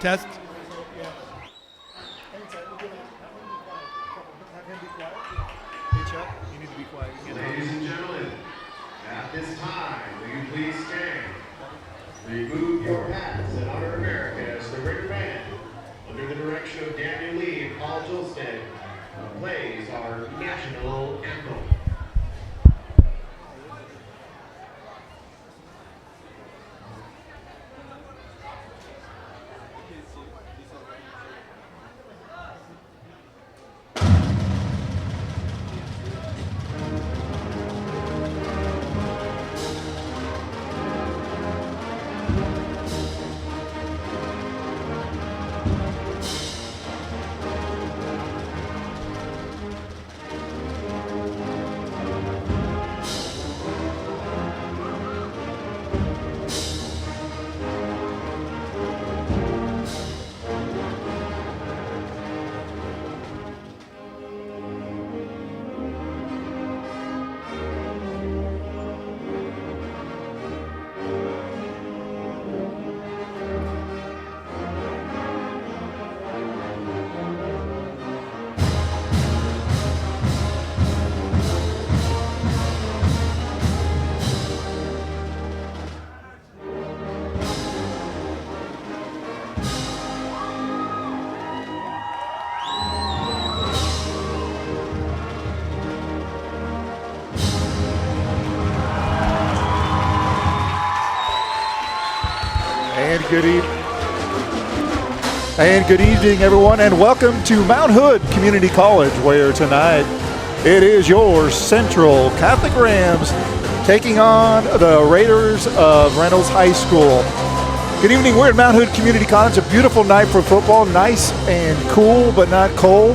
Test. Ladies and gentlemen, at this time, will you please stand? Remove your hats and honor America as the Ritter Band, under the direction of Daniel Lee and Paul Jolstad, plays our national anthem. Good evening, everyone, and welcome to Mount Hood Community College, where tonight it is your Central Catholic Rams taking on the Raiders of Reynolds High School. Good evening. We're at Mount Hood Community College. A beautiful night for football, nice and cool, but not cold.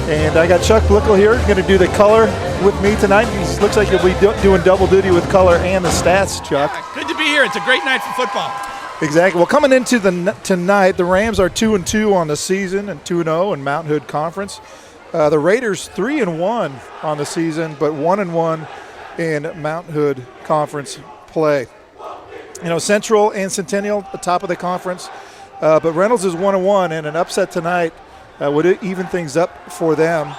And I got Chuck Blickle here, going to do the color with me tonight. He looks like he'll be doing double duty with color and the stats, Chuck. Yeah, good to be here. It's a great night for football. Exactly. Well, coming into tonight, the Rams are 2-2 on the season and 2-0 in Mount Hood Conference. The Raiders 3-1 on the season, but 1-1 in Mount Hood Conference play. You know, Central and Centennial at the top of the conference, but Reynolds is 1-1, and an upset tonight would even things up for them.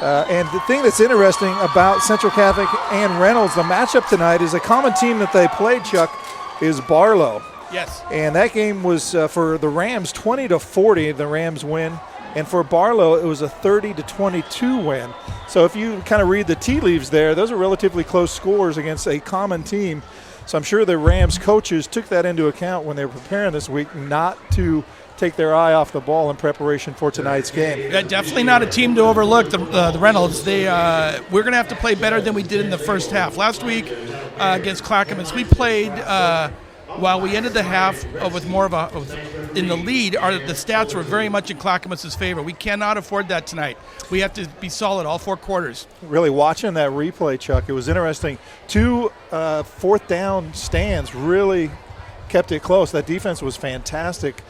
And the thing that's interesting about Central Catholic and Reynolds, the matchup tonight, is a common team that they played, Chuck, is Barlow. Yes. And that game was for the Rams 20-40, the Rams win. And for Barlow, it was a 30-22 win. So if you kind of read the tea leaves there, those are relatively close scores against a common team. So I'm sure the Rams coaches took that into account when they were preparing this week, not to take their eye off the ball in preparation for tonight's game. Yeah, definitely not a team to overlook, the Reynolds. We're going to have to play better than we did in the first half. Last week against Clackamas, we played while we ended the half with more of in the lead. The stats were very much in Clackamas' favor. We cannot afford that tonight. We have to be solid all four quarters. Really watching that replay, Chuck, it was interesting. Two fourth down stands really kept it close. That defense was fantastic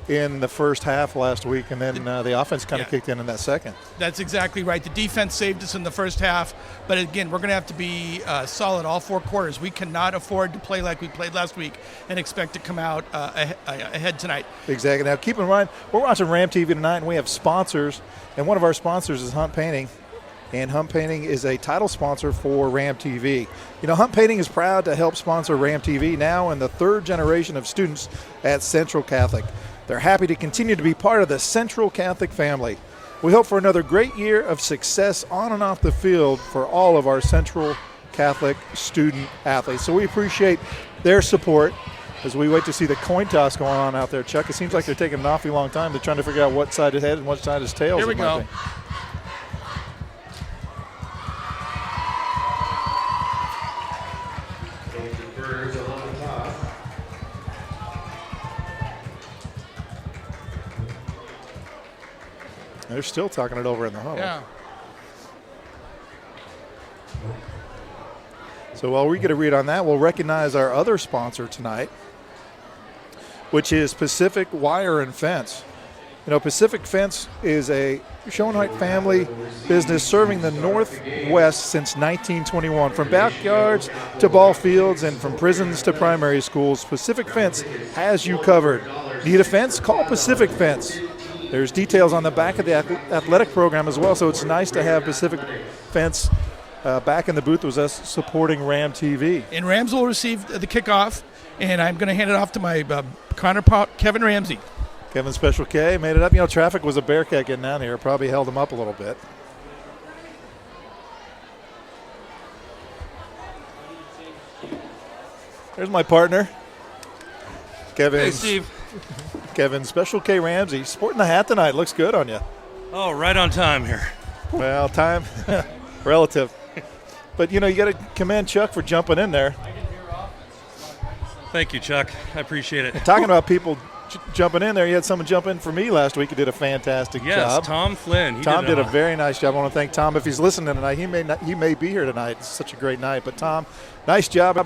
in the first half last week, and then the offense kind of kicked in that second. That's exactly right. The defense saved us in the first half, but again, we're going to have to be solid all four quarters. We cannot afford to play like we played last week and expect to come out ahead tonight. Exactly. Now, keep in mind, we're watching Ram TV tonight, and we have sponsors, and one of our sponsors is Hunt Painting. And Hunt Painting is a title sponsor for Ram TV. You know, Hunt Painting is proud to help sponsor Ram TV now in the third generation of students at Central Catholic. They're happy to continue to be part of the Central Catholic family. We hope for another great year of success on and off the field for all of our Central Catholic student athletes. So we appreciate their support as we wait to see the coin toss going on out there, Chuck. It seems like they're taking an awfully long time. They're trying to figure out what side is head and what side is tails. Here we go. They're still talking it over in the huddle. Yeah. So while we get a read on that, we'll recognize our other sponsor tonight, which is Pacific Wire and Fence. You know, Pacific Fence is a Schoenheit family business serving the Northwest since 1921. From backyards to ball fields and from prisons to primary schools, Pacific Fence has you covered. Need a fence? Call Pacific Fence. There's details on the back of the athletic program as well, so it's nice to have Pacific Fence back in the booth with us supporting Ram TV. And Rams will receive the kickoff, and I'm going to hand it off to my counterpart, Kevin Ramsey. Kevin Special K made it up. You know, traffic was a bearcat getting down here. Probably held him up a little bit. There's my partner, Kevin. Hey, Steve. Kevin Special K Ramsey. Sporting the hat tonight. Looks good on you. Oh, right on time here. Well, time relative. But, you know, you got to commend Chuck for jumping in there. Thank you, Chuck. I appreciate it. And talking about people jumping in there, you had someone jump in for me last week who did a fantastic job. Yes, Tom Flynn. Tom did a very nice job. I want to thank Tom. If he's listening tonight, he may be here tonight. It's such a great night. But Tom, nice job. We're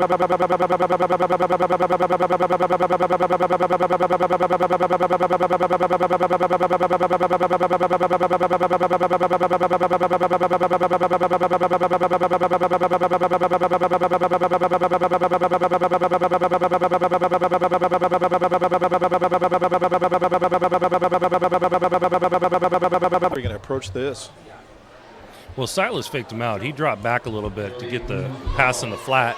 going to approach this. Well, Silas faked him out. He dropped back a little bit to get the pass in the flat,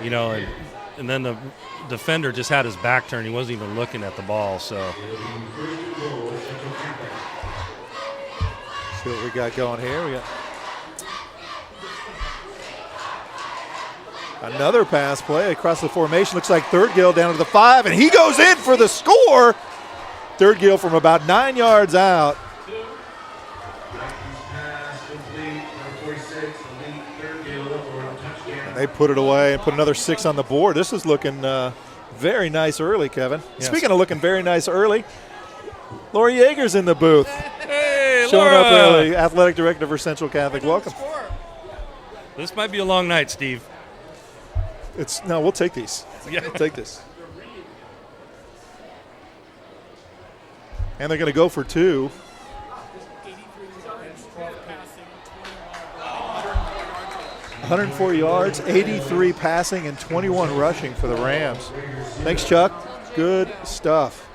you know, and then the defender just had his back turned. He wasn't even looking at the ball, so. See what we got going here. We got another pass play across the formation. Looks like Third Gill down to the 5, and he goes in for the score. Third Gill from about 9 yards out. And they put it away and put another 6 on the board. This is looking very nice early, Kevin. Yes. Speaking of looking very nice early, Lori Yeager's in the booth. Hey, showing Laura. up early, athletic director for Central Catholic. Welcome. This might be a long night, Steve. No, we'll take these. Yeah. We'll take this. And they're going to go for 2. 104 yards, 83 passing, and 21 rushing for the Rams. Thanks, Chuck. Good stuff.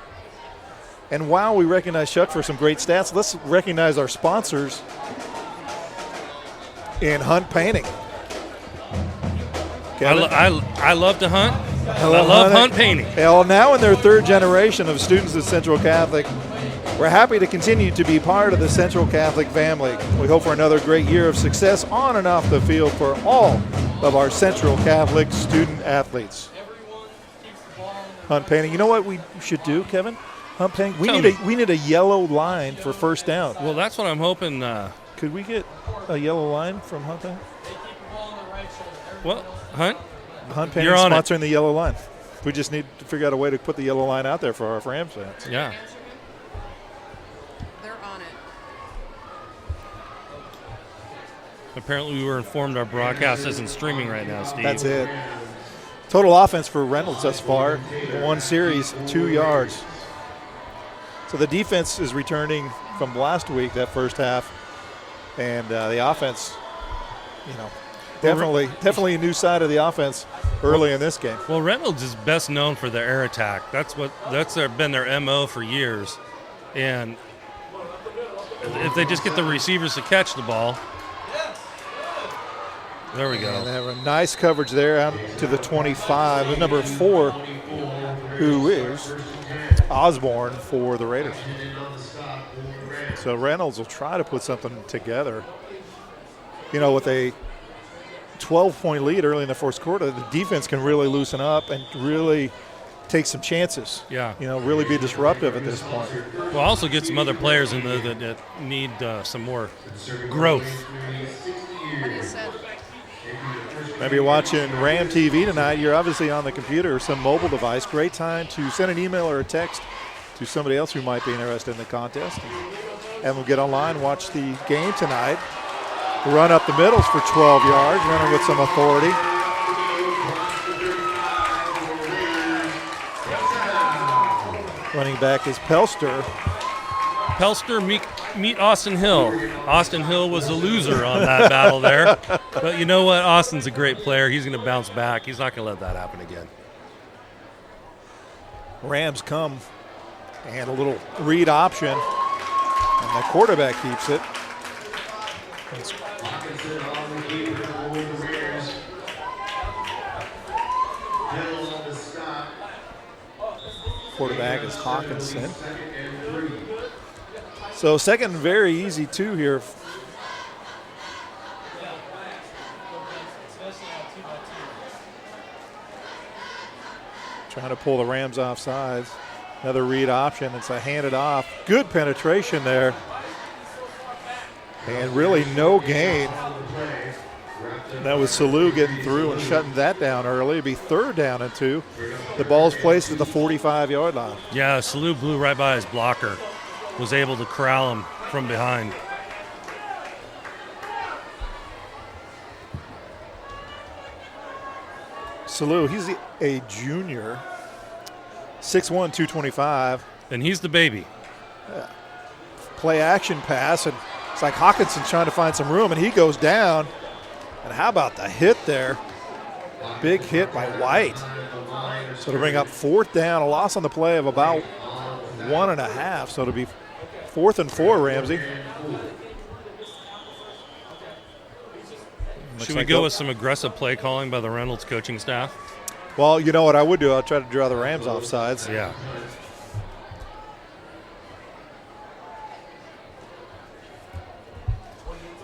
And while we recognize Chuck for some great stats, let's recognize our sponsors in Hunt Painting. I love to hunt. I love hunt painting. Well, now in their 3rd generation of students at Central Catholic, we're happy to continue to be part of the Central Catholic family. We hope for another great year of success on and off the field for all of our Central Catholic student athletes. Hunt painting. You know what we should do, Kevin? Hunt painting. We need a yellow line for first down. Well, that's what I'm hoping. Could we get a yellow line from Hunt Painting? Well, Hunt Painting sponsoring the yellow line. We just need to figure out a way to put the yellow line out there for our Rams fans. Yeah. Apparently, we were informed our broadcast isn't streaming right now, Steve. That's it. Total offense for Reynolds thus far, 1 series, 2 yards. So the defense is returning from last week, that first half, and the offense, you know, definitely a new side of the offense early in this game. Well, Reynolds is best known for their air attack. That's been their MO for years, and if they just get the receivers to catch the ball. There we go. And they have a nice coverage there out to the 25. The number 4, who is Osborne for the Raiders. So Reynolds will try to put something together. You know, with a 12-point lead early in the first quarter, the defense can really loosen up and really take some chances. Yeah. You know, really be disruptive at this point. We'll also get some other players in there that need some more growth. Maybe you're watching Ram TV tonight. You're obviously on the computer or some mobile device. Great time to send an email or a text to somebody else who might be interested in the contest. And we'll get online, watch the game tonight. Run up the middles for 12 yards, running with some authority. Running back is Pelster. Meet Austin Hill. Austin Hill was a loser on that battle there. But you know what? Austin's a great player. He's going to bounce back. He's not going to let that happen again. Rams come And a little read option. And the quarterback keeps it. Hawkinson on the keeper for the Raiders. Hill on the stop. Quarterback is Hawkinson. Second and 3. So second, very easy two here. Trying to pull the Rams off sides. Another read option. It's a handed off. Good penetration there. And really no gain. That was Salou getting through and shutting that down early. It'd be 3rd down and 2. The ball's placed at the 45-yard line. Yeah, Salou blew right by his blocker. Was able to corral him from behind. Salou, he's a junior. 6'1", 225. And he's the baby. Play action pass, and it's like Hawkinson trying to find some room, and he goes down. And how about the hit there? Big hit by White. So to bring up 4th down, a loss on the play of about 1.5. So it'll be 4th and 4, Ramsey. Should we go with some aggressive play calling by the Reynolds coaching staff? Well, you know what I would do? I'll try to draw the Rams off sides. Yeah.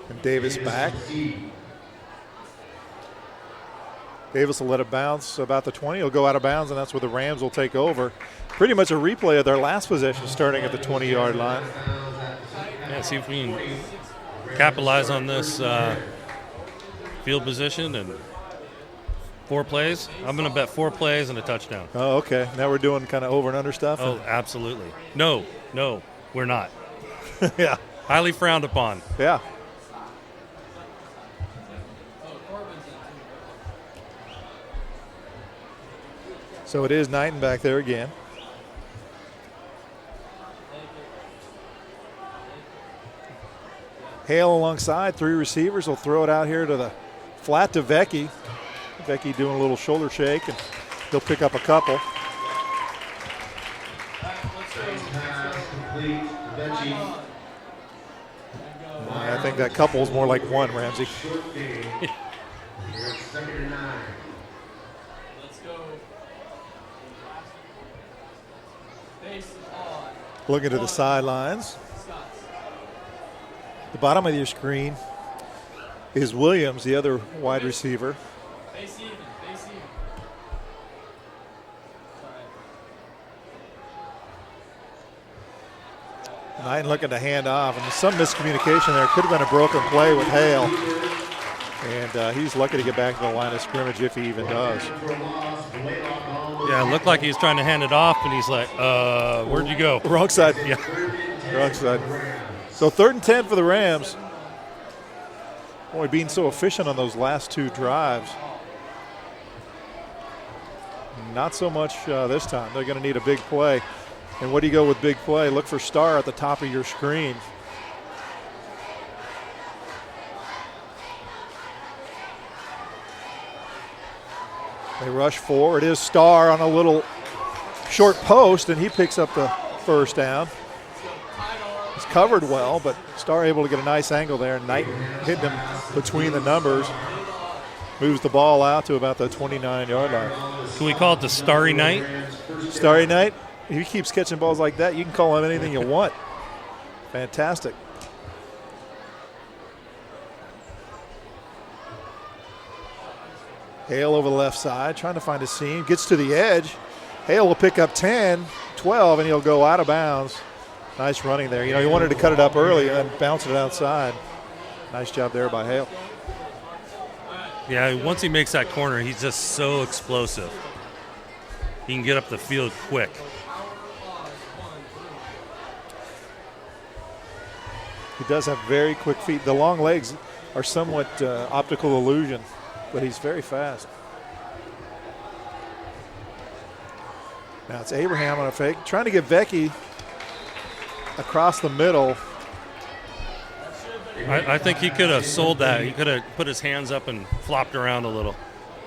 And Davis back. Davis will let it bounce about the 20. He'll go out of bounds, and that's where the Rams will take over. Pretty much a replay of their last possession starting at the 20-yard line. Yeah, see if we can capitalize on this field position and 4 plays. I'm going to bet 4 plays and a touchdown. Oh, okay. Now we're doing kind of over and under stuff? Oh, absolutely. No, we're not. Yeah. Highly frowned upon. Yeah. So it is Knighton back there again. Hale alongside, 3 receivers. Will throw it out here to the flat to Vecchi. Vecchi doing a little shoulder shake, and he'll pick up a couple. I think that couple is more like 1, Ramsey. Looking to the sidelines. The bottom of your screen is Williams, the other wide receiver. Knighton looking to hand off, and some miscommunication there. Could have been a broken play with Hale. And he's lucky to get back to the line of scrimmage if he even does. Yeah, it looked like he was trying to hand it off, and he's like, where'd you go? Wrong side. Yeah. Wrong side. So 3rd and 10 for the Rams. Boy, being so efficient on those last 2 drives. Not so much this time. They're going to need a big play. And what do you go with big play? Look for Star at the top of your screen. They rush forward. It is Star on a little short post, and he picks up the 1st down. He's covered well, but Star able to get a nice angle there. Knighton hitting him between the numbers. Moves the ball out to about the 29-yard line. Can we call it the Starry Night? Starry Night? If he keeps catching balls like that, you can call him anything you want. Fantastic. Hale over the left side, trying to find a seam. Gets to the edge. Hale will pick up 10, 12, and he'll go out of bounds. Nice running there. You know, he wanted to cut it up early and then bounce it outside. Nice job there by Hale. Yeah, once he makes that corner, he's just so explosive. He can get up the field quick. He does have very quick feet. The long legs are somewhat optical illusion, but he's very fast. Now it's Abraham on a fake, trying to get Vecchi across the middle. I think he could have sold that. He could have put his hands up and flopped around a little.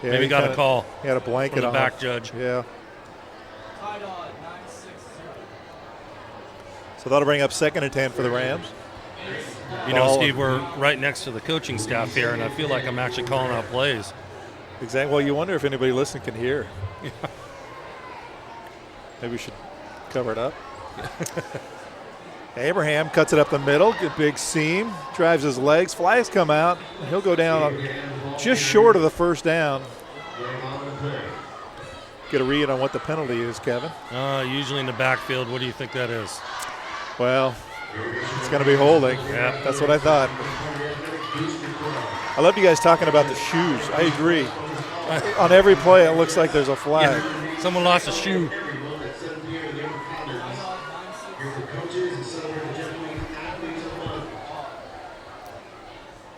Yeah, Maybe got a call. He had a blanket from the on back judge. Yeah. So that'll bring up 2nd and 10 for the Rams. You know, Steve, we're right next to the coaching staff here, and I feel like I'm actually calling out plays. Exactly. Well, you wonder if anybody listening can hear. Yeah. Maybe we should cover it up. Abraham cuts it up the middle. Good big seam. Drives his legs. Flags come out. And he'll go down just short of the first down. Get a read on what the penalty is, Kevin. Usually in the backfield. What do you think that is? Well, it's going to be holding. Yeah. That's what I thought. I loved you guys talking about the shoes. I agree. On every play, it looks like there's a flag. Yeah. Someone lost a shoe.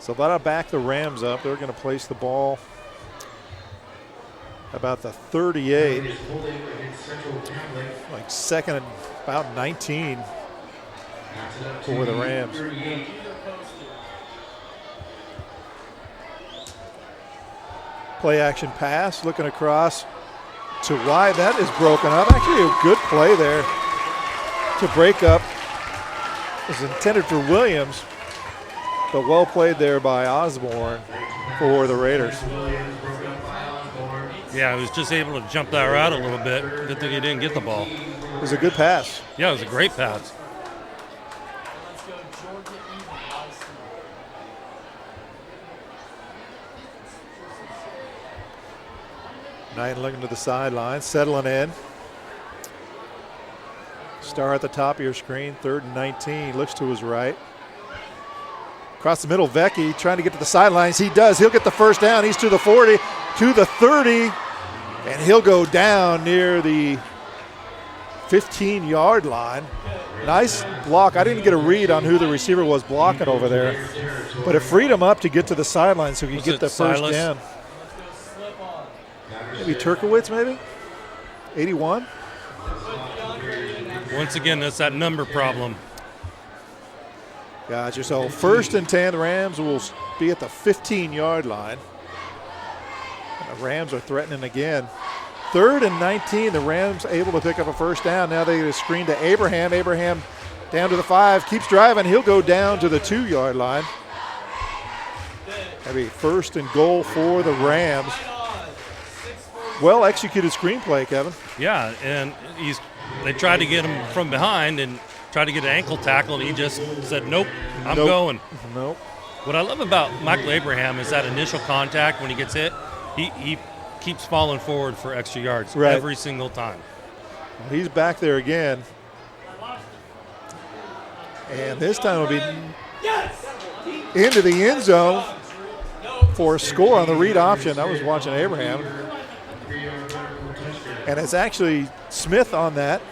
So that'll back the Rams up. They're going to place the ball about the 38. Like 2nd and about 19 for the Rams. Play action pass, looking across to wide. That is broken up. Actually a good play there to break up. It was intended for Williams, but well played there by Osborne for the Raiders. Yeah, he was just able to jump that route a little bit. Good thing he didn't get the ball. It was a good pass. Yeah, it was a great pass. Knight looking to the sideline, settling in. Star at the top of your screen, 3rd and 19, looks to his right. Across the middle, Vecchi trying to get to the sidelines. He does. He'll get the first down. He's to the 40, to the 30, and he'll go down near the 15-yard line. Nice block. I didn't get a read on who the receiver was blocking over there, but it freed him up to get to the sideline so he could get the first down. Maybe Turkowitz, maybe? 81? Once again, that's that number problem. Gotcha. So 1st and 10, the Rams will be at the 15-yard line. And the Rams are threatening again. 3rd and 19, the Rams able to pick up a first down. Now they get a screen to Abraham. Abraham down to the 5, keeps driving. He'll go down to the 2-yard line. That'll be 1st and goal for the Rams. Well executed screenplay, Kevin. Yeah, and they tried to get him from behind and tried to get an ankle tackle, and he just said, nope, I'm going. Nope. What I love about Michael Abraham is that initial contact when he gets hit, he keeps falling forward for extra yards every single time. He's back there again. And this time will be into the end zone for a score on the read option. I was watching Abraham. And it's actually Smith on that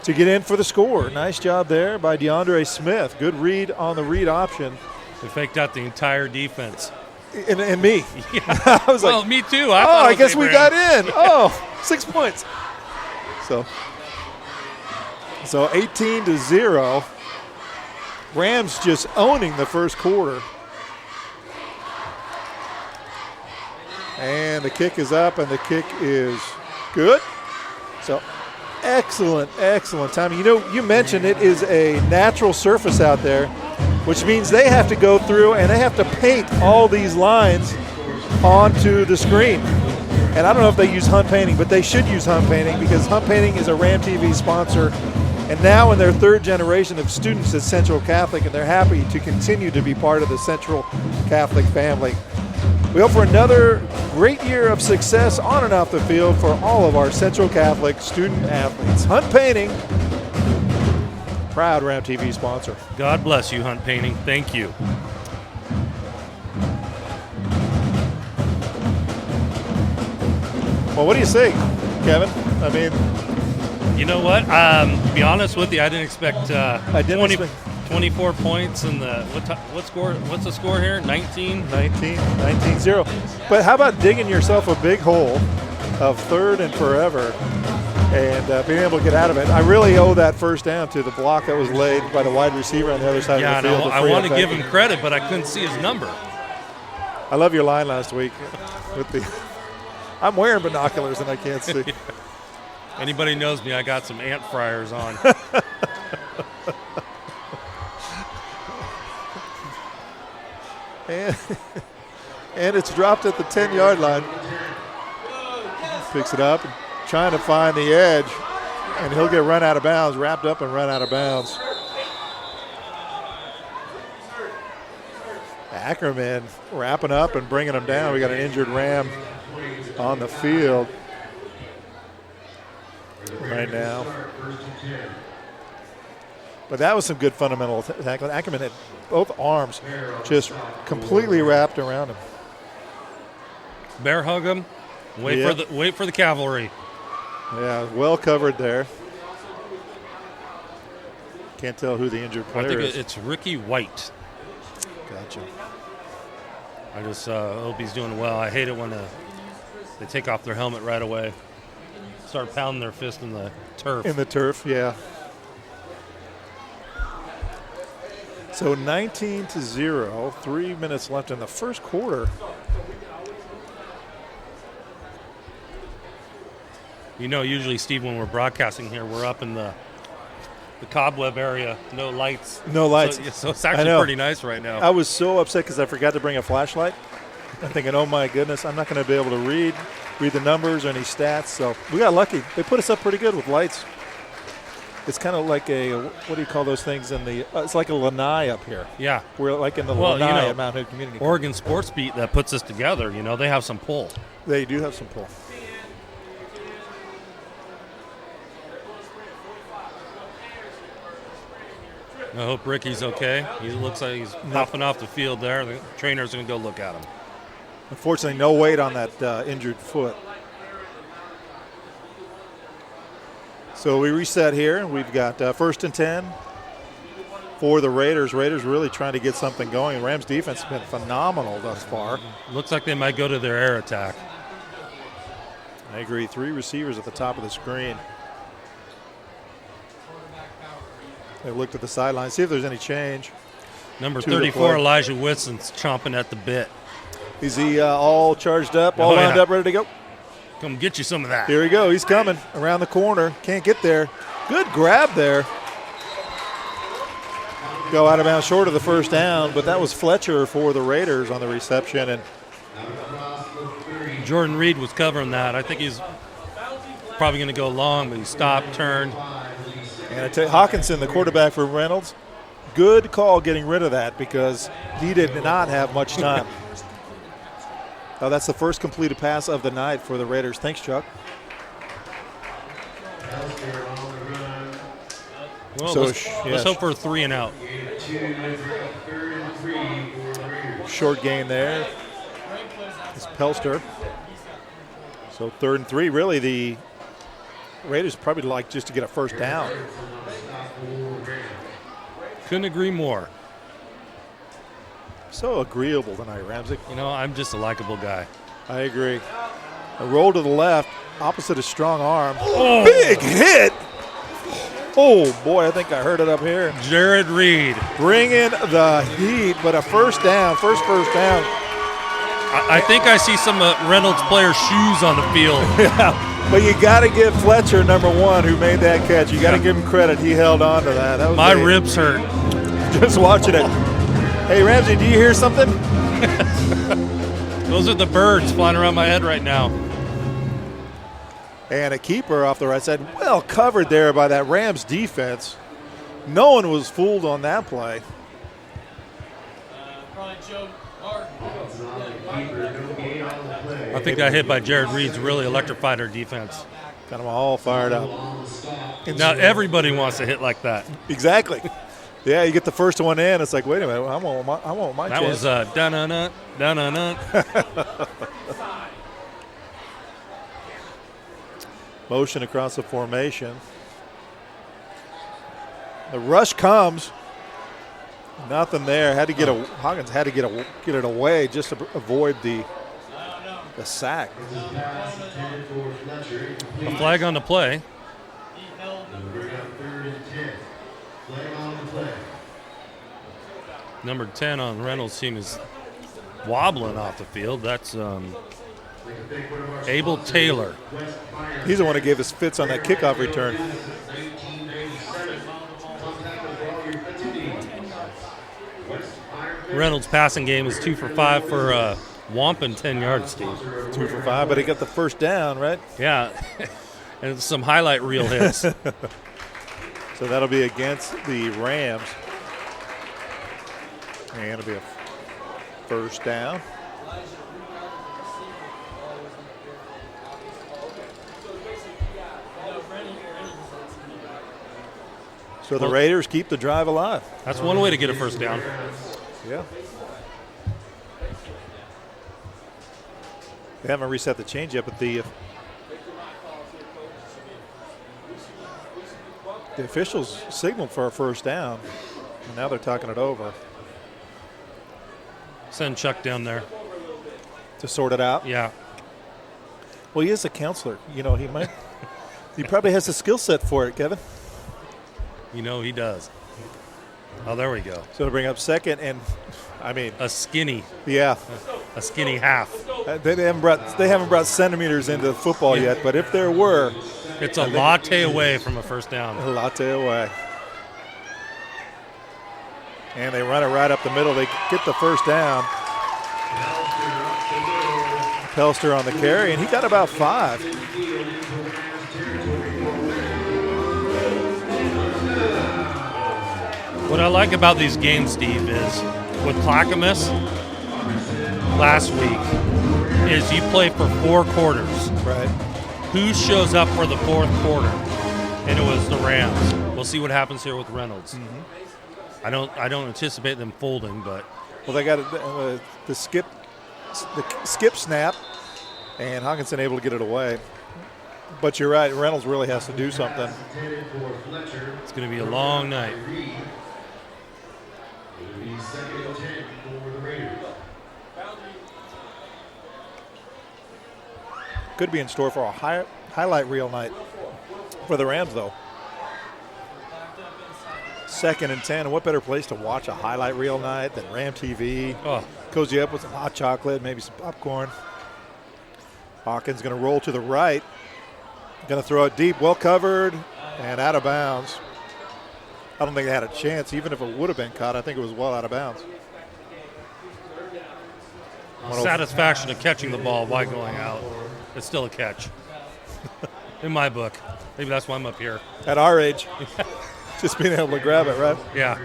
to get in for the score. Nice job there by DeAndre Smith. Good read on the read option. They faked out the entire defense. And me. Yeah. I was well, like, me too. I guess Abraham. We got in. Oh, 6 points. So 18-0. Rams just owning the first quarter. And the kick is up, and the kick is good. So excellent timing. You know, you mentioned it is a natural surface out there, which means they have to go through and they have to paint all these lines onto the screen. And I don't know if they use Hunt Painting, but they should use Hunt Painting because Hunt Painting is a Ram TV sponsor. And now in their 3rd generation of students at Central Catholic, and they're happy to continue to be part of the Central Catholic family. We hope for another great year of success on and off the field for all of our Central Catholic student athletes. Hunt Painting, proud Ram TV sponsor. God bless you, Hunt Painting. Thank you. Well, what do you think, Kevin? I mean, you know what? To be honest with you, I didn't expect 24 points and what's the score here? 19-0. But how about digging yourself a big hole of 3rd and forever and being able to get out of it? I really owe that first down to the block that was laid by the wide receiver on the other side of the field. I want to give him credit, but I couldn't see his number. I love your line last week with the I'm wearing binoculars and I can't see. Anybody knows me, I got some ant fryers on. and it's dropped at the 10-yard line. Picks it up, and trying to find the edge, and he'll get run out of bounds, wrapped up and run out of bounds. Ackerman wrapping up and bringing him down. We got an injured Ram on the field right now. But that was some good fundamental tackling. Ackerman had both arms just completely wrapped around him. Bear hug him. Wait for the cavalry. Yeah, well covered there. Can't tell who the injured player I think is. it's Ricky White. Gotcha. I just hope he's doing well. I hate it when they take off their helmet right away. Start pounding their fist in the turf. In the turf, yeah. So 19-0, 3 minutes left in the first quarter. You know, usually, Steve, when we're broadcasting here, we're up in the cobweb area, no lights. No lights. So it's actually pretty nice right now. I was so upset because I forgot to bring a flashlight. I'm thinking, oh my goodness, I'm not going to be able to read the numbers or any stats. So we got lucky. They put us up pretty good with lights. It's kind of like what do you call those things in the? It's like a lanai up here. Yeah, we're like in the lanai at Mount Hood Community. Oregon Sports Beat that puts us together. You know, they have some pull. They do have some pull. I hope Ricky's okay. He looks like he's hopping off the field there. The trainer's going to go look at him. Unfortunately, no weight on that injured foot. So we reset here. We've got 1st and 10 for the Raiders. Raiders really trying to get something going. Rams defense has been phenomenal thus far. Looks like they might go to their air attack. I agree. 3 receivers at the top of the screen. They looked at the sideline, see if there's any change. Number 34, Elijah Whitson's chomping at the bit. Is he all charged up, all lined up, ready to go? Come get you some of that. Here we go. He's coming around the corner. Can't get there. Good grab there. Go out of bounds short of the first down, but that was Fletcher for the Raiders on the reception. And Jordan Reed was covering that. I think he's probably going to go long, but he stopped, turned. And I tell you, Hawkinson, the quarterback for Reynolds, good call getting rid of that because he did not have much time. Oh, that's the first completed pass of the night for the Raiders. Thanks, Chuck. Well, so, let's hope for a 3 and out. Short gain there. It's Pelster. So 3rd and 3. Really, the Raiders probably like just to get a first down. Couldn't agree more. So agreeable tonight, Ramsey. You know, I'm just a likable guy. I agree. A roll to the left, opposite a strong arm. Oh. Big hit. Oh, boy, I think I heard it up here. Jared Reed. Bringing the heat, but a first down, first down. I think I see some Reynolds players' shoes on the field. Yeah, but you got to give Fletcher, number 1, who made that catch. You got to give him credit. He held on to that. That was my ribs hurt. Just watching it. Hey, Ramsey, do you hear something? Those are the birds flying around my head right now. And a keeper off the right side. Well covered there by that Rams defense. No one was fooled on that play. I think that hit by Jared Reed's really electrified our defense. Got them all fired up. Now everybody wants to hit like that. Exactly. Yeah, you get the first one in. It's like, wait a minute, I want my that chance. That was dun-dun-dun, dun-dun-dun. Motion across the formation. The rush comes. Nothing there. Hawkins had to get it away just to avoid the sack. A flag on the play. Number 10 on Reynolds' team is wobbling off the field. That's Abel Taylor. He's the one who gave us fits on that kickoff return. Reynolds' passing game is 2 for 5 for whomping 10 yards, Steve. 2 for 5, but he got the first down, right? Yeah, and some highlight reel hits. So that'll be against the Rams. And it'll be a first down. So the Raiders keep the drive alive. That's one way to get a first down. Yeah. They haven't reset the change yet, but the officials signaled for a first down, and now they're talking it over Send Chuck down there. to sort it out. Yeah. Well, he is a counselor. You know, he probably has the skill set for it, Kevin. You know he does. Oh, there we go. So to bring up second, and I mean, A skinny half. they haven't brought centimeters into football yet, but if there were, It's a latte away from a first down. a latte away. And they run it right up the middle. They get the first down. Pelster on the carry, and he got about 5. What I like about these games, Steve, is with Clackamas last week is you play for 4 quarters. Right. Who shows up for the 4th quarter? And it was the Rams. We'll see what happens here with Reynolds. Mm-hmm. I don't anticipate them folding, but Well, they got the skip snap, and Hawkinson able to get it away. But you're right, Reynolds really has to do something. it's going to be a long night. Could be in store for a highlight reel night for the Rams, though. 2nd and 10. What better place to watch a highlight reel night than Ram TV? Oh, Cozy up with some hot chocolate, maybe some popcorn. Hawkins going to roll to the right. Going to throw it deep, well covered, and out of bounds. I don't think they had a chance. Even if it would have been caught, I think it was well out of bounds. satisfaction of catching the ball while going out. It's still a catch. In my book. Maybe that's why I'm up here. At our age, just being able to grab it, right? Yeah.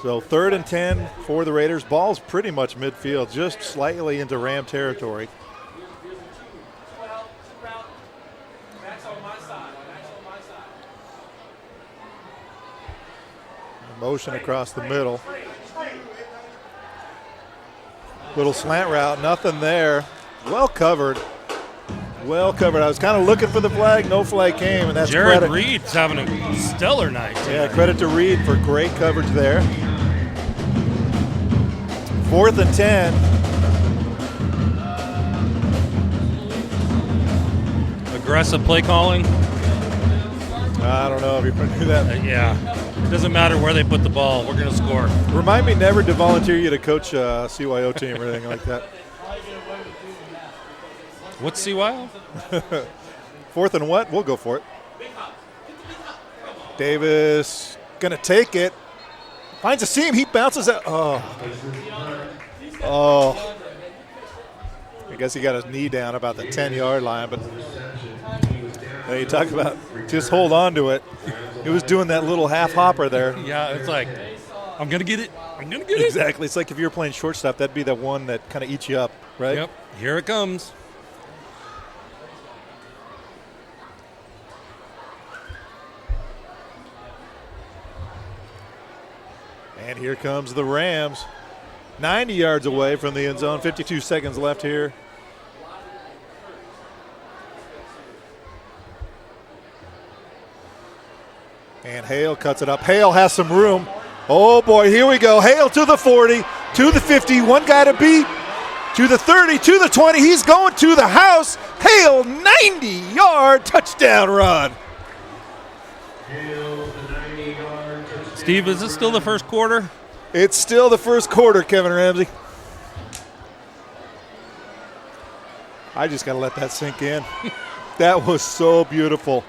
So 3rd and 10 for the Raiders. Ball's pretty much midfield, just slightly into Ram territory. Motion across the middle. Little slant route, nothing there. Well covered. Well covered. I was kind of looking for the flag. No flag came, and that's Jared credit. Reed's having a stellar night. Yeah, credit to Reed for great coverage there. 4th and 10. Aggressive play calling. I don't know if you're going to do that. Yeah. It doesn't matter where they put the ball. We're going to score. Remind me never to volunteer you to coach a CYO team or anything like that. What's CYO? 4th and what? We'll go for it. Davis going to take it. Finds a seam. He bounces out. Oh. I guess he got his knee down about the 10-yard line, but you talk about just hold on to it. He was doing that little half hopper there. Yeah, it's like, I'm going to get it. I'm going to get it. Exactly. It's like if you were playing shortstop, that'd be the one that kind of eats you up, right? Yep. Here it comes. And here comes the Rams. 90 yards away from the end zone. 52 seconds left here. And Hale cuts it up. Hale has some room. Oh, boy, here we go. Hale to the 40, to the 50. One guy to beat. To the 30, to the 20. He's going to the house. Hale, 90-yard touchdown run. Steve, is this still the first quarter? It's still the first quarter, Kevin Ramsey. I just got to let that sink in. That was so beautiful.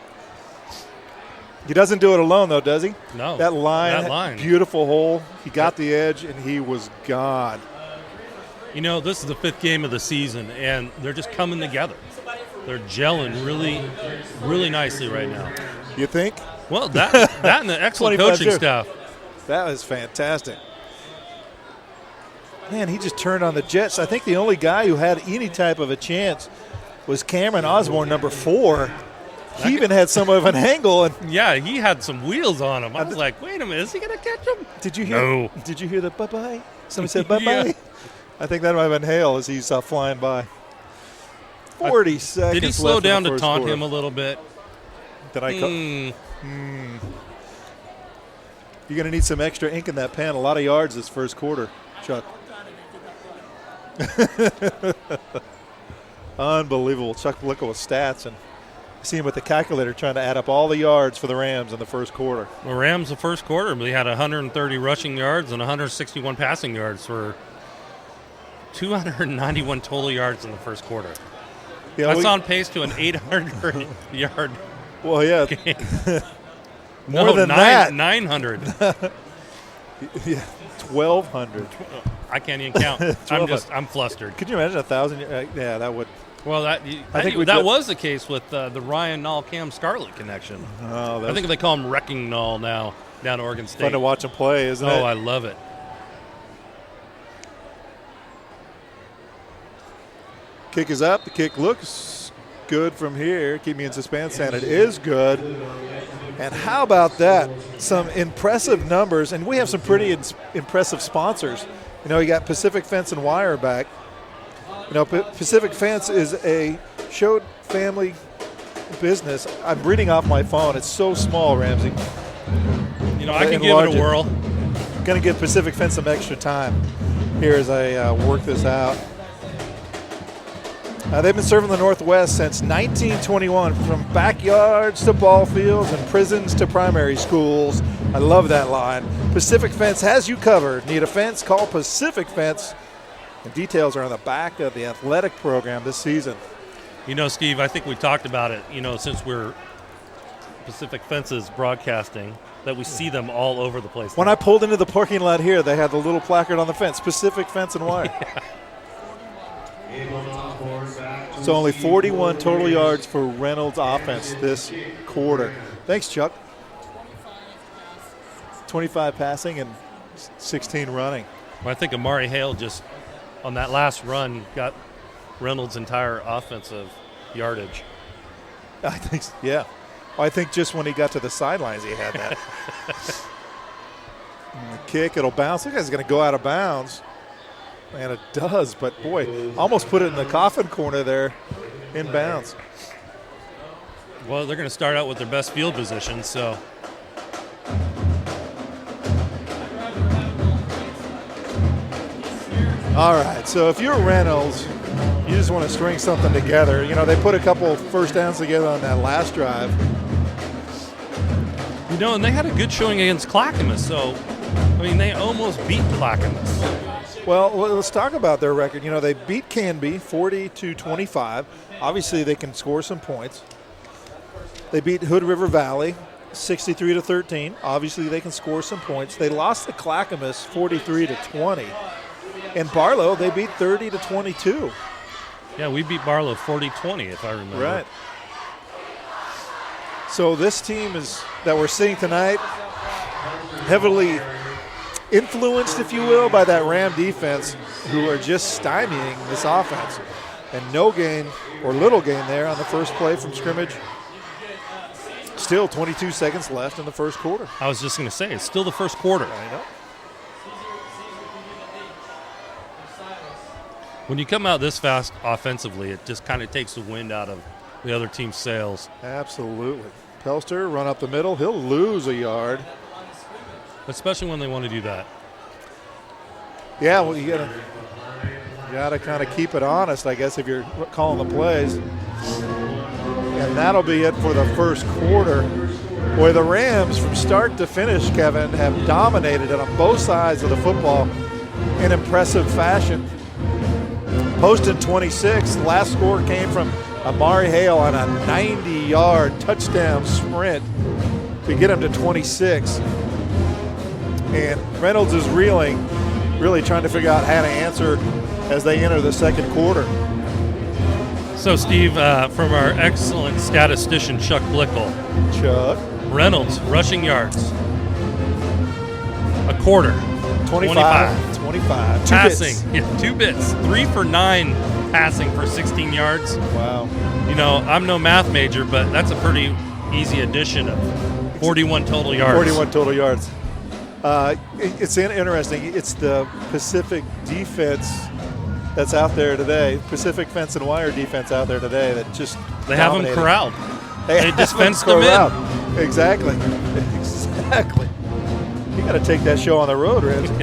He doesn't do it alone, though, does he? No. That line. Beautiful hole. He got the edge, and he was gone. You know, this is the 5th game of the season, and they're just coming together. They're gelling really, really nicely right now. You think? Well, that and the excellent coaching staff. That was fantastic. Man, he just turned on the Jets. I think the only guy who had any type of a chance was Cameron Osborne, number 4. He even had some of an angle. And yeah, he had some wheels on him. I was like, wait a minute, is he going to catch him? Did you hear? No. Did you hear the bye-bye? Somebody said bye-bye? Yeah. I think that might have been Hale as he's flying by. 40 seconds. Did he slow left down in the to first taunt quarter. him a little bit? Did I? You're going to need some extra ink in that pen. A lot of yards this first quarter, Chuck. Unbelievable. Chuck Blickel with stats, and see him with the calculator trying to add up all the yards for the Rams in the first quarter. The Rams, the first quarter, they had 130 rushing yards and 161 passing yards for 291 total yards in the first quarter. Yeah, That's on pace to an 800-yard well, yeah. game. More than that. 900. Yeah, 1,200. I can't even count. I'm flustered. Could you imagine 1,000? Yeah, that would. Well, I think that was the case with the Ryan Nall Cam Scarlett connection. Oh, I think they call him Wrecking Nall now down at Oregon State. Fun to watch him play, isn't it? Oh, I love it. Kick is up. The kick looks good from here. Keep me in suspense, and it is good. And how about that? Some impressive numbers, and we have some pretty impressive sponsors. You know, you got Pacific Fence and Wire back. You know, Pacific Fence is a Schode family business. I'm reading off my phone. It's so small, Ramsey. You know, I can give it a whirl. I'm going to give Pacific Fence some extra time here as I work this out. They've been serving the Northwest since 1921, from backyards to ball fields and prisons to primary schools. I love that line. Pacific Fence has you covered. Need a fence? Call Pacific Fence. The details are on the back of the athletic program this season. You know, Steve, I think we talked about it, you know, since we're Pacific Fences broadcasting, that we see them all over the place. When I pulled into the parking lot here, they had the little placard on the fence, Pacific Fence and Wire. So only 41 total yards for Reynolds offense this quarter. Thanks, Chuck. 25 passing and 16 running. Well, I think Amari Hale just, on that last run, got Reynolds' entire offensive yardage. I think, yeah. I think just when he got to the sidelines, he had that. And the kick, it'll bounce. That guy's going to go out of bounds. And it does, but boy, almost put it in the coffin corner there, in bounds. Well, they're going to start out with their best field position, so. All right, so if you're Reynolds, you just want to string something together. You know, they put a couple first downs together on that last drive. You know, and they had a good showing against Clackamas, so, I mean, they almost beat Clackamas. Well, let's talk about their record. You know, they beat Canby 40-25. Obviously, they can score some points. They beat Hood River Valley 63-13. Obviously, they can score some points. They lost to Clackamas 43-20. And Barlow, they beat 30-22. Yeah, we beat Barlow 40-20, if I remember. Right. So this team that we're seeing tonight, heavily influenced, if you will, by that Ram defense, who are just stymieing this offense. And no gain or little gain there on the first play from scrimmage. Still 22 seconds left in the first quarter. I was just going to say, it's still the first quarter. I know. When you come out this fast offensively, it just kind of takes the wind out of the other team's sails. Absolutely. Pelster, run up the middle. He'll lose a yard. Especially when they want to do that. Yeah, well, you gotta kind of keep it honest, I guess, if you're calling the plays. And that'll be it for the first quarter. Boy, the Rams, from start to finish, Kevin, have dominated it on both sides of the football in impressive fashion. Posted 26. The last score came from Amari Hale on a 90-yard touchdown sprint. to get them to 26. And Reynolds is reeling, really trying to figure out how to answer as they enter the second quarter. So, Steve, from our excellent statistician, Chuck Blickel, Reynolds, rushing yards, a quarter. 25. 25. Passing, 2 bits. 3 for 9 passing for 16 yards. Wow. You know, I'm no math major, but that's a pretty easy addition of 41 total yards. 41 total yards. It's interesting. It's the Pacific defense that's out there today, Pacific fence and wire defense out there today that just They have them corralled. They just fenced them in. Exactly. Exactly. You got to take that show on the road, Ramsey.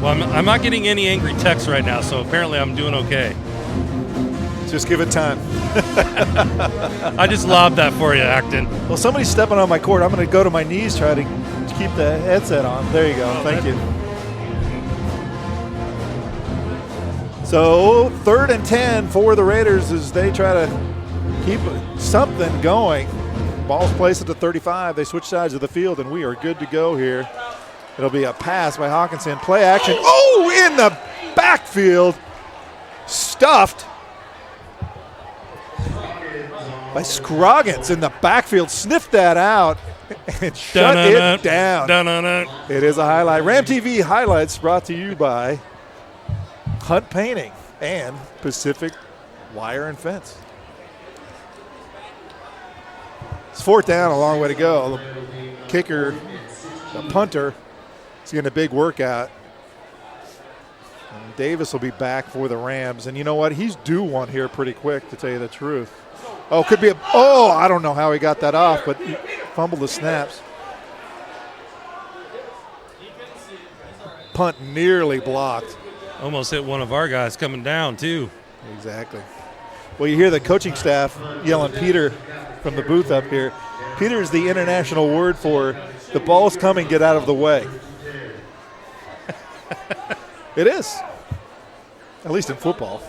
Well, I'm not getting any angry texts right now, so apparently I'm doing okay. Just give it time. I just lobbed that for you, Acton. Well, somebody's stepping on my court. I'm going to go to my knees, try to keep the headset on. There you go. Thank you. So 3rd and 10 for the Raiders as they try to keep something going. Ball's placed at the 35. They switch sides of the field, and we are good to go here. It'll be a pass by Hawkinson. Play action. Oh, in the backfield. Stuffed by Scroggins in the backfield. Sniffed that out and shut it down. It is a highlight. Ram TV highlights brought to you by Hunt Painting and Pacific Wire and Fence. It's 4th down, a long way to go. The kicker, the punter, is getting a big workout. And Davis will be back for the Rams. And you know what? He's due one here pretty quick, to tell you the truth. Oh, could be a – oh, I don't know how he got that off, but he fumbled the snaps. Punt nearly blocked. Almost hit one of our guys coming down, too. Exactly. Well, you hear the coaching staff yelling Peter from the booth up here. Peter is the international word for the ball's coming, get out of the way. It is. At least in football.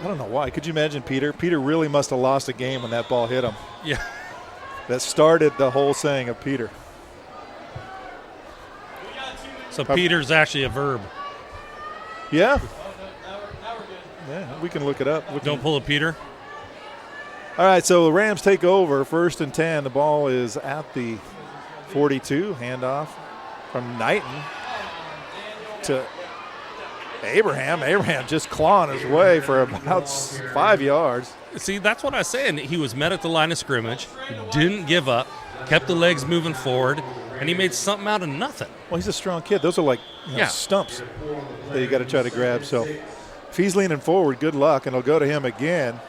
I don't know why. Could you imagine Peter? Peter really must have lost a game when that ball hit him. Yeah. That started the whole saying of Peter. So Peter's actually a verb. Yeah. Yeah, we can look it up. Don't pull a Peter. All right, so the Rams take over, 1st and 10. The ball is at the 42. Handoff from Knighton to Abraham. Abraham just clawing his way for about 5 yards. See, that's what I was saying. He was met at the line of scrimmage, didn't give up, kept the legs moving forward, and he made something out of nothing. Well, he's a strong kid. Those are like stumps that you got to try to grab. So if he's leaning forward, good luck, and it'll go to him again.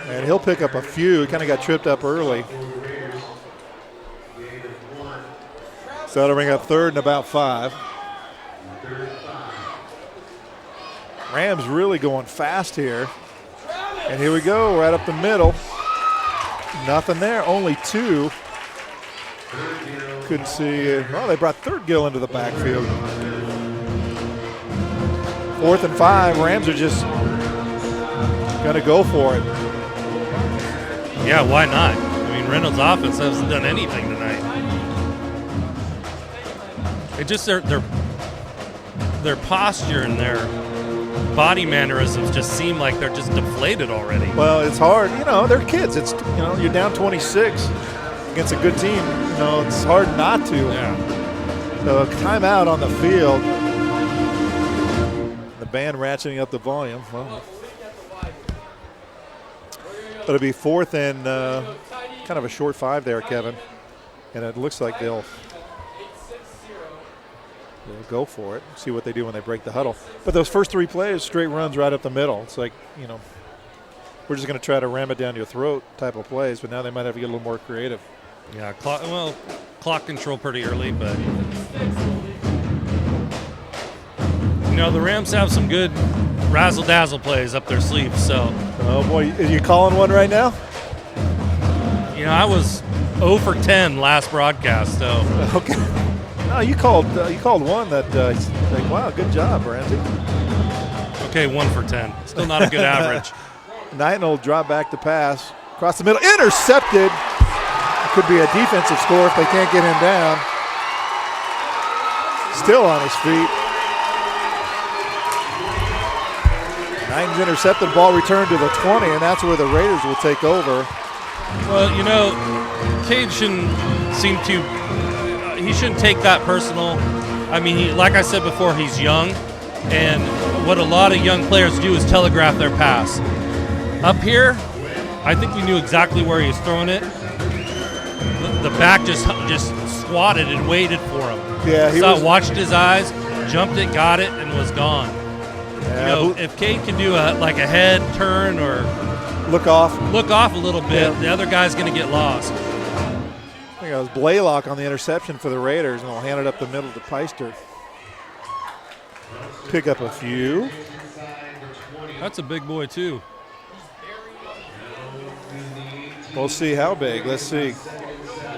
And he'll pick up a few. He kind of got tripped up early. So that'll bring up 3rd and about 5. Rams really going fast here. And here we go, right up the middle. Nothing there, only 2. Couldn't see. Oh, they brought Thurgill into the backfield. 4th and 5. Rams are just going to go for it. Yeah, why not? I mean, Reynolds' offense hasn't done anything tonight. It just their posture and their body mannerisms just seem like they're just deflated already. Well, it's hard. You know, they're kids. It's you're down 26 against a good team. You know, it's hard not to. Yeah. So a timeout on the field. The band ratcheting up the volume. Well, it'll be 4th and kind of a short 5 there, Kevin. And it looks like they'll go for it, see what they do when they break the huddle. But those first 3 plays, straight runs right up the middle. It's like, we're just going to try to ram it down your throat type of plays, but now they might have to get a little more creative. Yeah, clock control pretty early, but the Rams have some good razzle-dazzle plays up their sleeve, so. Oh, boy, are you calling one right now? I was 0 for 10 last broadcast, so. Okay. No, you called one that, like, wow, good job, Ramsey. Okay, 1 for 10. Still not a good average. Knighton will drop back the pass. Across the middle. Intercepted. Could be a defensive score if they can't get him down. Still on his feet. Knighton's intercepted. Ball returned to the 20, and that's where the Raiders will take over. Well, you know, Cade shouldn't seem to he shouldn't take that personal. I mean, like I said before, he's young, and what a lot of young players do is telegraph their pass. Up here, I think we knew exactly where he was throwing it. The back just squatted and waited for him. Yeah, he watched his eyes, jumped it, got it, and was gone. Yeah, you know, if Cade can do a head turn or look off a little bit, the other guy's going to get lost. I think it was Blaylock on the interception for the Raiders, and they'll hand it up the middle to Peister. Pick up a few. That's a big boy, too. We'll see how big. Let's see.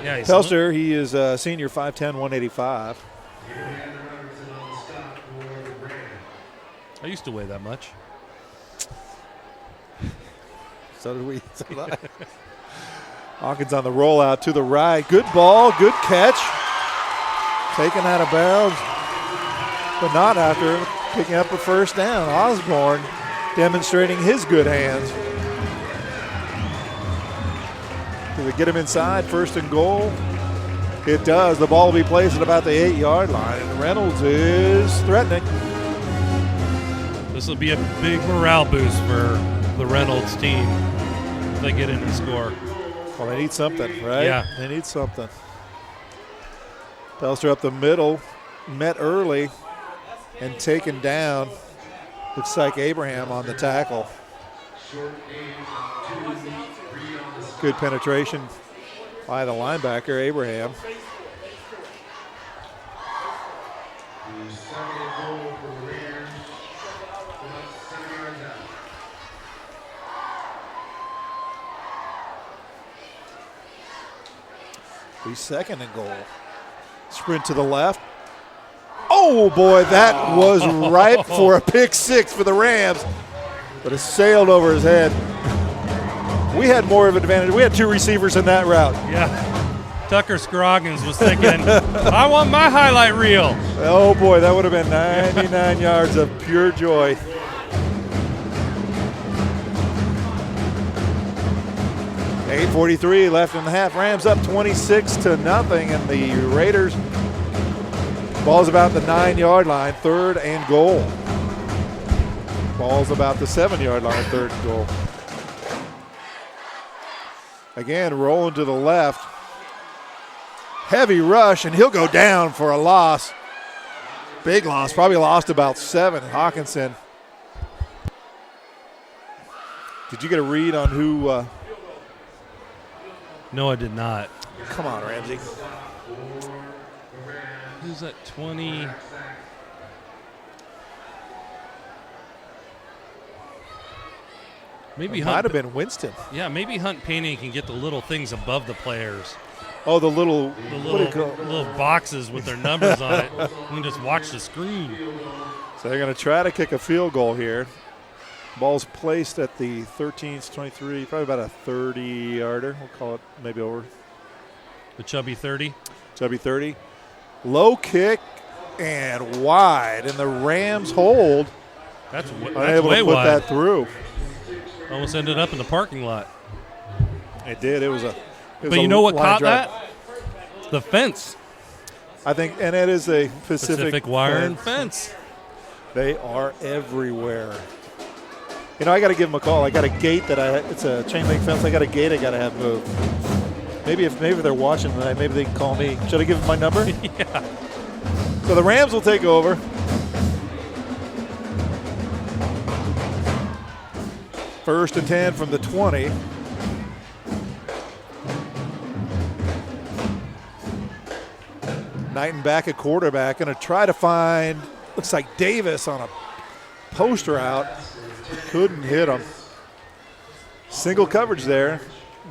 Yeah, Pelster, he is senior, 5'10", 185. I used to weigh that much. So did we. So did I. Hawkins on the rollout to the right. Good ball, good catch. Taken out of bounds, but not after picking up a first down. Osborne demonstrating his good hands. Does it get him inside, 1st and goal? It does. The ball will be placed at about the 8-yard line, and Reynolds is threatening. This will be a big morale boost for the Reynolds team if they get in and score. Well, they need something, right? Yeah. They need something. Pelster up the middle, met early, and taken down. Looks like Abraham on the tackle. Good penetration by the linebacker, Abraham. Be 2nd and goal. Sprint to the left. Oh, boy, that was ripe for a pick 6 for the Rams, but it sailed over his head. We had more of an advantage. We had 2 receivers in that route. Yeah. Tucker Scroggins was thinking, I want my highlight reel. Oh, boy, that would have been 99 yards of pure joy. .8:43 left in the half. Rams up 26-0, and the Raiders, ball's about the 9-yard line, 3rd and goal. Ball's about the 7-yard line, 3rd and goal. Again, rolling to the left. Heavy rush, and he'll go down for a loss. Big loss, probably lost about 7. Hawkinson. Did you get a read on who? No, I did not. Come on, Ramsey. Who's at 20? Maybe It Hunt might have been Winston. Yeah, maybe Hunt Painting can get the little things above the players. Oh, the little boxes with their numbers on it. You can just watch the screen. So they're going to try to kick a field goal here. Ball's placed at the 13-23, probably about a 30-yarder. We'll call it maybe over. The chubby 30. Chubby 30. Low kick and wide, and the Rams hold. That's unable way to put wide. that through. Almost ended up in the parking lot. It did. It was a. But you know what caught that? The fence. I think, and it is a Pacific wire and fence. They are everywhere. You know, I got to give them a call. I got a gate it's a chain link fence. I got a gate I got to have moved. Maybe if they're watching tonight, maybe they can call me. Should I give them my number? Yeah. So the Rams will take over. First and 10 from the 20. Knighton back at quarterback, going to try to find, looks like Davis on a post route. Couldn't hit him. Single coverage there.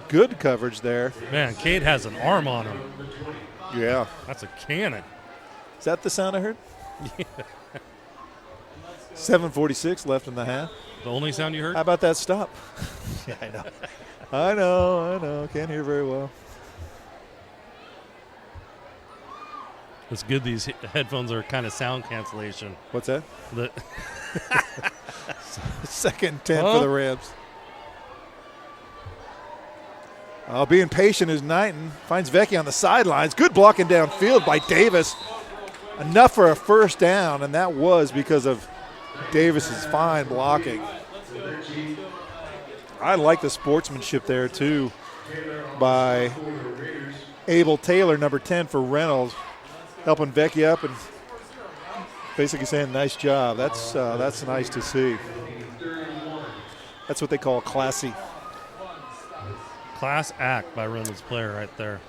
Good coverage there. Man, Cade has an arm on him. Yeah. That's a cannon. Is that the sound I heard? Yeah. 7:46 left in the half. The only sound you heard? How about that stop? Yeah, I know. I know. Can't hear very well. It's good these headphones are kind of sound cancellation. What's that? The 2nd and 10 for the Rams. Being patient is Knighton. Finds Vecchi on the sidelines. Good blocking downfield by Davis. Enough for a first down, and that was because of Davis's fine blocking. I like the sportsmanship there, too, by Abel Taylor, number 10 for Reynolds, helping Vecchi up and basically saying, nice job. That's nice to see. That's what they call classy. class act by Reynolds player right there.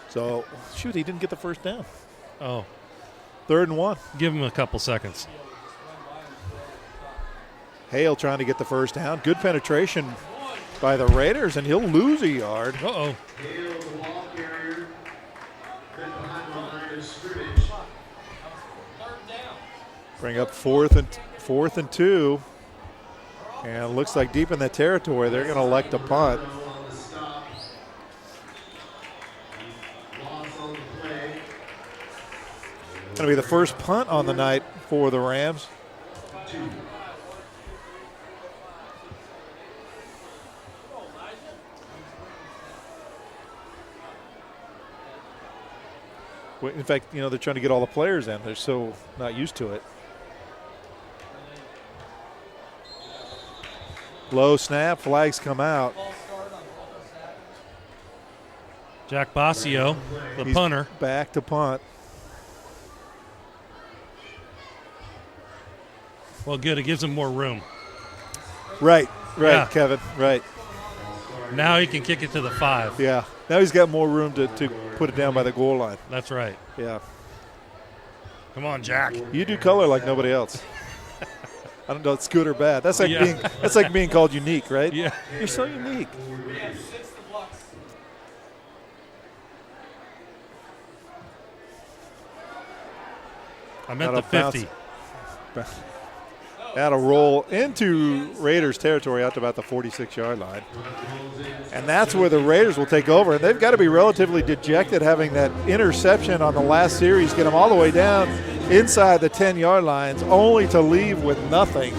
So, shoot, he didn't get the first down. Oh. 3rd and 1. Give him a couple seconds. Hale trying to get the first down. Good penetration by the Raiders, and he'll lose a yard. Uh-oh. Hale, the ball carrier, been behind the line of scrimmage. Bring up 4th and 2. And it looks like deep in the territory, they're going to elect a punt. Going to be the first punt on the night for the Rams. In fact, you know, they're trying to get all the players in. They're so not used to it. Low snap, flags come out. Jack Basio, the He's punter. Back to punt. Well, good. It gives him more room. Right, Yeah. Kevin, right. Now he can kick it to the 5. Yeah, now he's got more room to put it down by the goal line. That's right. Yeah. Come on, Jack. You do color like nobody else. I don't know if it's good or bad. That's like Yeah. being called unique, right? Yeah. You're so unique. I meant That'll the 50. That'll roll into Raiders territory out to about the 46-yard line. And that's where the Raiders will take over. And they've got to be relatively dejected having that interception on the last series get them all the way down inside the 10-yard lines, only to leave with nothing.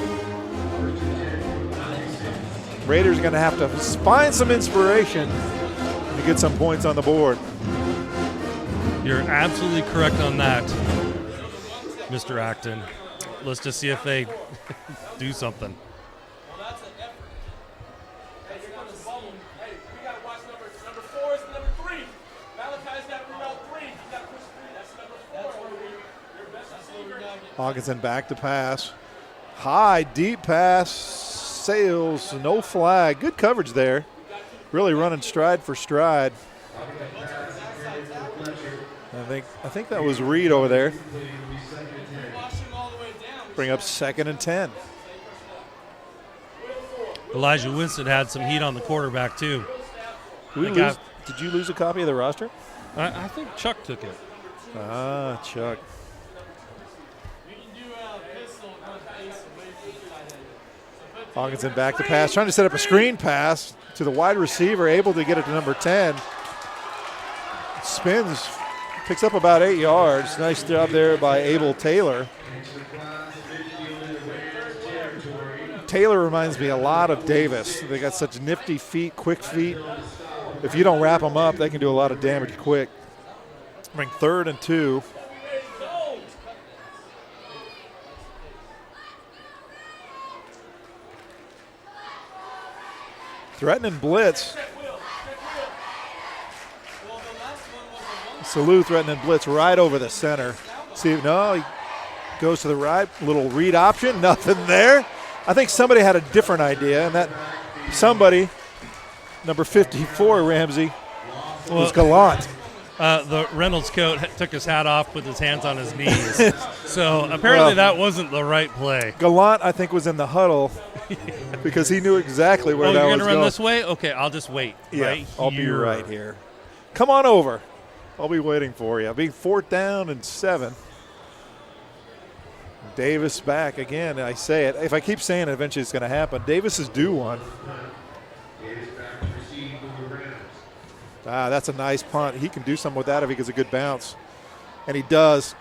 Raiders are going to have to find some inspiration to get some points on the board. You're absolutely correct on that, Mr. Acton. Let's just see if they do something. Hawkinson back to pass. High, deep pass. Sails, no flag. Good coverage there. Really running stride for stride. I think that was Reed over there. Bring up 2nd and 10. Elijah Winston had some heat on the quarterback, too. Did you lose a copy of the roster? I think Chuck took it. Ah, Chuck. Hawkinson back to pass, trying to set up a screen pass to the wide receiver, able to get it to number 10. Spins, picks up about 8 yards. Nice job there by Abel Taylor. Taylor reminds me a lot of Davis. They got such nifty feet, quick feet. If you don't wrap them up, they can do a lot of damage quick. Bring 3rd and 2. Threatening blitz. Salou threatening blitz right over the center. See, no, he goes to the right. Little read option, nothing there. I think somebody had a different idea, and that somebody, number 54, Ramsey, was Gallant. The Reynolds coat took his hat off with his hands on his knees. So apparently that wasn't the right play. Gallant, I think, was in the huddle because he knew exactly where that was going. Oh, you're going to run this way? Okay, I'll just wait. Yeah, right I'll be here. right here. Come on over. I'll be waiting for you. Being 4th down and 7. Davis back again. I say it. If I keep saying it, eventually it's going to happen. Davis is due one. That's a nice punt. He can do something with that if he gets a good bounce. And he does.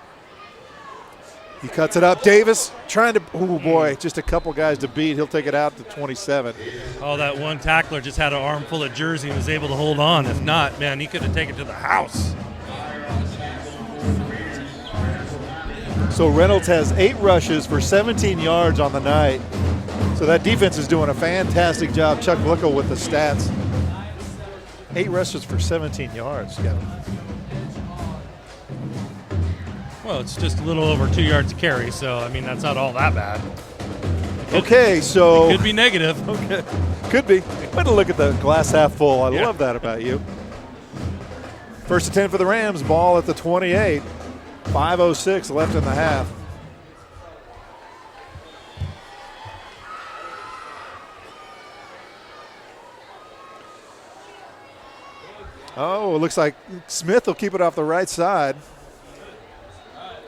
He cuts it up. Davis trying to, oh boy, just a couple guys to beat. He'll take it out to 27. Oh, that one tackler just had an armful of jersey and was able to hold on. If not, man, he could have taken it to the house. So Reynolds has 8 rushes for 17 yards on the night. So that defense is doing a fantastic job. Chuck Blickel with the stats. 8 rushes for 17 yards, Kevin. Well, it's just a little over 2 yards to carry, so, I mean, that's not all that bad. Okay, so. Could be negative. Okay, could be. Way to look at the glass half full. I Yeah. love that about you. First and 10 for the Rams. Ball at the 28. 5:06 left in the half. Oh, it looks like Smith will keep it off the right side.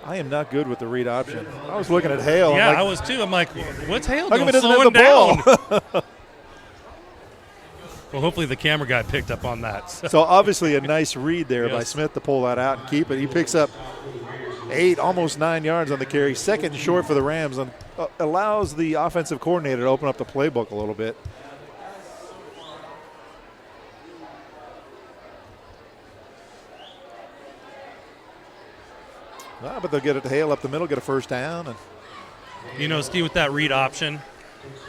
I am not good with the read option. I was looking at Hale. Yeah, I'm like, I was too. I'm like, what's Hale how come doing? he doesn't Slowing have the down. Well, hopefully the camera guy picked up on that. So. So obviously a nice read there by Yes. Smith to pull that out and keep it. He picks up 8, almost 9 yards on the carry. Second and short for the Rams, and allows the offensive coordinator to open up the playbook a little bit. But they'll get it to Hale up the middle, get a first down. And You know, Steve, with that read option,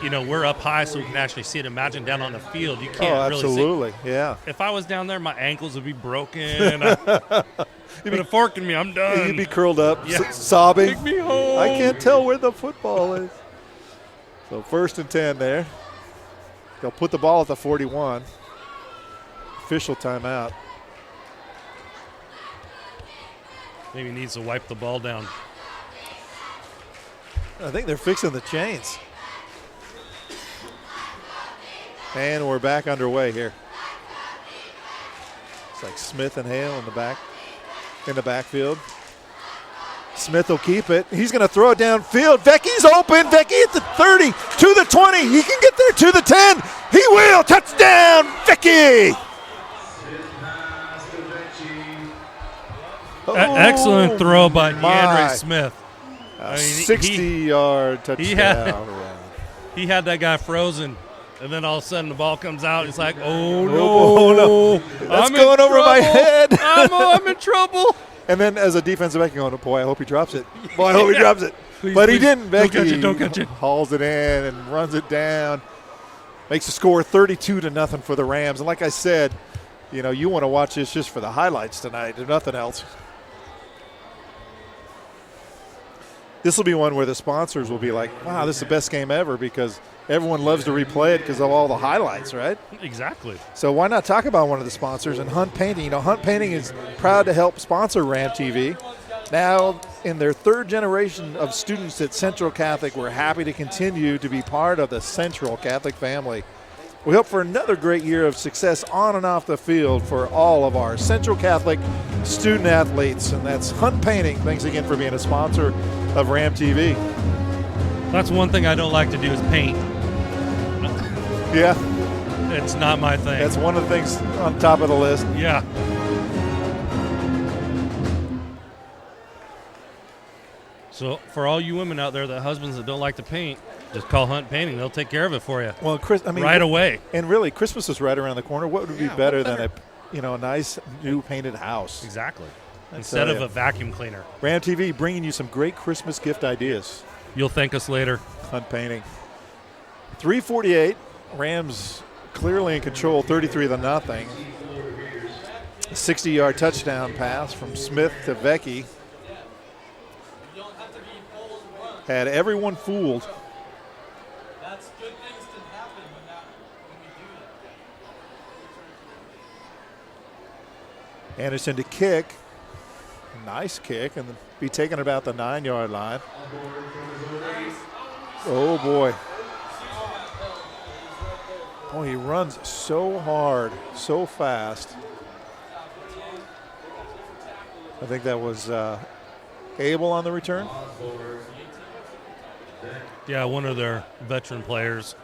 you know, we're up high so we can actually see it. Imagine down on the field. You can't really see. absolutely, yeah. If I was down there, my ankles would be broken. Put a fork in me, I'm done. You'd be curled up, Yeah. sobbing. Take me home. I can't tell where the football is. So first and 10 there. They'll put the ball at the 41. Official timeout. Maybe he needs to wipe the ball down. I think they're fixing the chains. And we're back underway here. It's like Smith and Hale in the backfield. Smith will keep it. He's going to throw it downfield. Vecchi's open. Vecchi at the 30, to the 20. He can get there to the 10. He will. Touchdown, Vecchi. Excellent throw by my. DeAndre Smith. I mean, 60-yard touchdown. He had that guy frozen, and then all of a sudden the ball comes out. It's like, oh no, Oh, no. That's I'm going over my head. I'm in trouble. And then as a defensive back, you're going, boy, I hope he drops it. Boy, I hope he drops it. Please, But he please. didn't. Don't Becky catch it, don't catch it. hauls it in and runs it down. Makes the score 32-0 for the Rams. And like I said, you know, you want to watch this just for the highlights tonight, if nothing else. This will be one where the sponsors will be like, wow, this is the best game ever, because everyone loves to replay it because of all the highlights, right? Exactly. So why not talk about one of the sponsors? And Hunt Painting. You know, Hunt Painting is proud to help sponsor Ram TV. Now, in their 3rd generation of students at Central Catholic, we're happy to continue to be part of the Central Catholic family. We hope for another great year of success on and off the field for all of our Central Catholic student athletes. And that's Hunt Painting. Thanks again for being a sponsor of Ram TV. That's one thing I don't like to do is paint. Yeah, It's not my thing. that's one of the things on top of the list. Yeah. So for all you women out there, that husbands that don't like to paint, just call Hunt Painting. They'll take care of it for you Well, Chris, I mean, right away. And really, Christmas is right around the corner. What would be Yeah, better what than better? a nice new painted house? Exactly. I Instead tell of ya. a vacuum cleaner. Ram TV bringing you some great Christmas gift ideas. You'll thank us later. Hunt Painting. 3:48. Rams clearly in control, 33-0. 60-yard touchdown pass from Smith to Vecchi. Had everyone fooled. Anderson to kick. Nice kick, and be taken about the 9-yard line. Oh, boy. Boy, he runs so hard, so fast. I think that was Abel on the return. Yeah, one of their veteran players.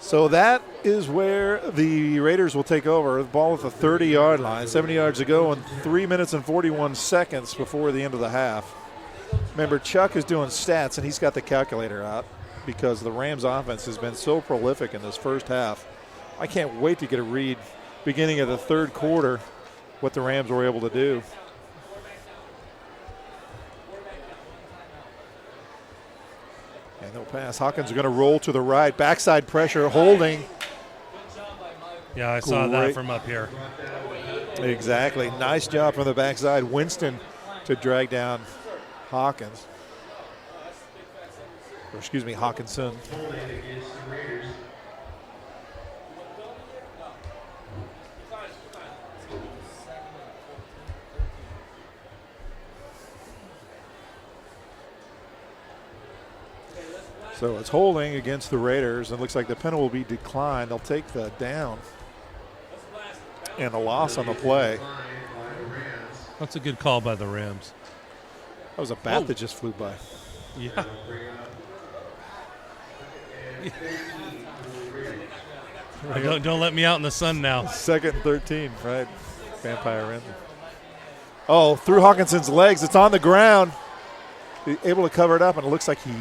So that is where the Raiders will take over. The ball at the 30-yard line, 70 yards to go, and 3 minutes and 41 seconds before the end of the half. Remember, Chuck is doing stats, and he's got the calculator out because the Rams offense has been so prolific in this first half. I can't wait to get a read beginning of the third quarter what the Rams were able to do. And they'll pass. Hawkins are going to roll to the right. Backside pressure, holding. Yeah, I saw that from up here. Exactly. Nice job from the backside. Winston to drag down Hawkins. Or excuse me, Hawkinson. So it's holding against the Raiders, and looks like the penalty will be declined. They'll take the down and a loss on the play. That's a good call by the Rams. That was a bat that just flew by. Yeah. Don't let me out in the sun now. 2nd and 13, right? Vampire Ramsey. Oh, through Hawkinson's legs. It's on the ground. Able to cover it up, and it looks like he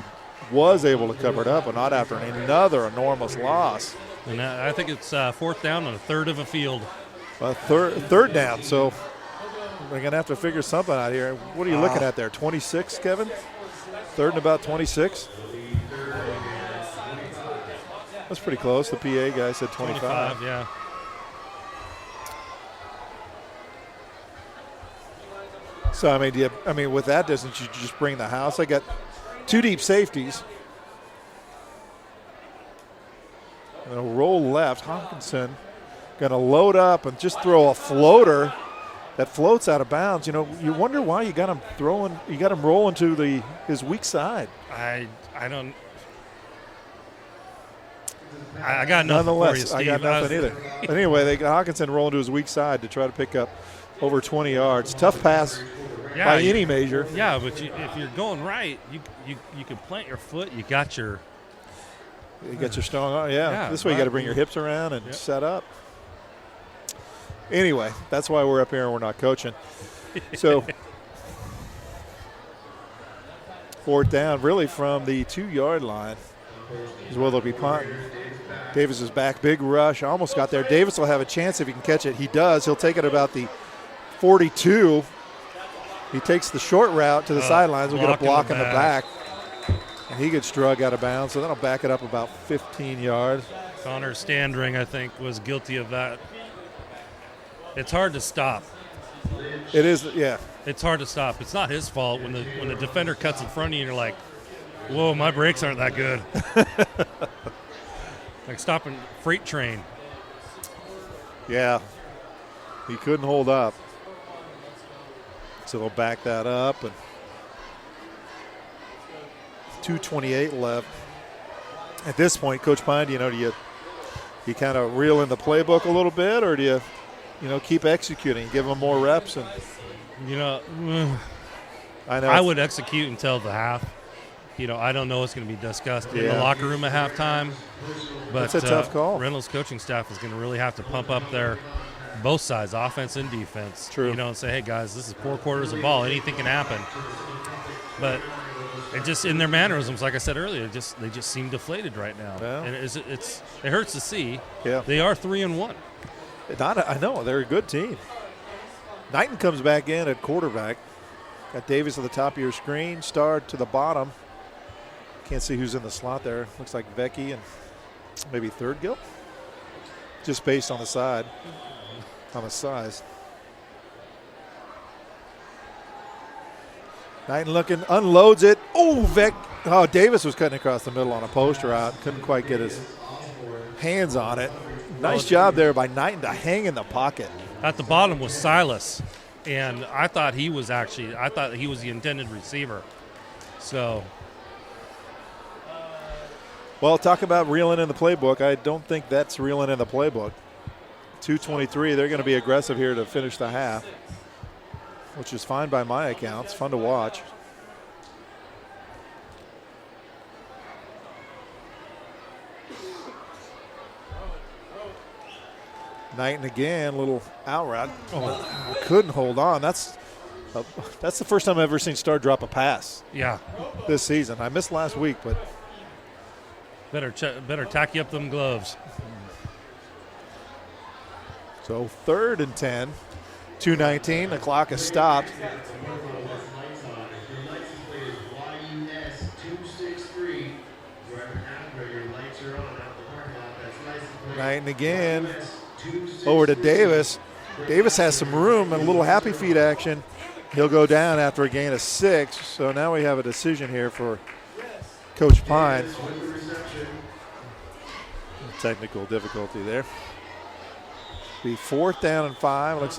was able to cover it up, but not after another enormous loss. And I think it's 4th down on a third of a field. Third down, so we're going to have to figure something out here. What are you looking at there, 26, Kevin? 3rd and about 26? That's pretty close. The PA guy said 25. Yeah. So, I mean, with that distance, you just bring the house. I got 2 deep safeties. And they'll roll left. Hawkinson going to load up and just throw a floater that floats out of bounds. You know, you wonder why you got him throwing. You got him rolling to his weak side. I got nothing for you, Steve. I got nothing either. But anyway, they got Hawkinson rolling to his weak side to try to pick up over 20 yards. Tough pass by any measure. Yeah, but if you're going right, you can plant your foot. You got your strong arm. Yeah. This way you got to bring your hips around and set up. Anyway, that's why we're up here and we're not coaching. So 4th down, really from the 2-yard line is where they'll be punting. Davis is back. Big rush. Almost got there. Davis will have a chance if he can catch it. He does. He'll take it about the 42. He takes the short route to the sidelines. We'll get a block in the back. And he gets drug out of bounds, so that'll back it up about 15 yards. Connor Standring, I think, was guilty of that. It's hard to stop. It is, yeah. It's hard to stop. It's not his fault when the defender cuts in front of you and you're like, whoa, my brakes aren't that good. Like stopping freight train. Yeah. He couldn't hold up. So they'll back that up. And 2:28 left. At this point, Coach Pine, do you kind of reel in the playbook a little bit, or do you keep executing, give them more reps? And I would execute until the half. I don't know what's going to be discussed in the locker room at halftime. But it's a tough call. Reynolds' coaching staff is going to really have to pump up their both sides, offense and defense. True. And say, hey, guys, this is 4 quarters of ball. Anything can happen. But it just in their mannerisms, like I said earlier, they just seem deflated right now. Yeah. And it hurts to see. Yeah. They are 3-1. I know. They're a good team. Knighton comes back in at quarterback. Got Davis at the top of your screen. Star to the bottom. Can't see who's in the slot there. Looks like Vecchi and maybe Thirdgill. Just based on the side, on the size. Knighton looking, unloads it. Oh, Davis was cutting across the middle on a post route. Couldn't quite get his hands on it. Nice job there by Knighton to hang in the pocket. At the bottom was Silas, and I thought he was the intended receiver. So. Well, talk about reeling in the playbook. I don't think that's reeling in the playbook. 2:23, they're going to be aggressive here to finish the half, which is fine by my accounts. Fun to watch. Knighton again, little out route. Oh, couldn't hold on. That's the first time I've ever seen Starr drop a pass. Yeah. This season. I missed last week, but Better tacky up them gloves. so 3rd and 10, 2:19. The clock has stopped. Knighton again. Over to Davis. Davis has some room and a little happy feet action. He'll go down after a gain of 6. So now we have a decision here for Coach Pine. Technical difficulty there. Be 4th down and 5. Looks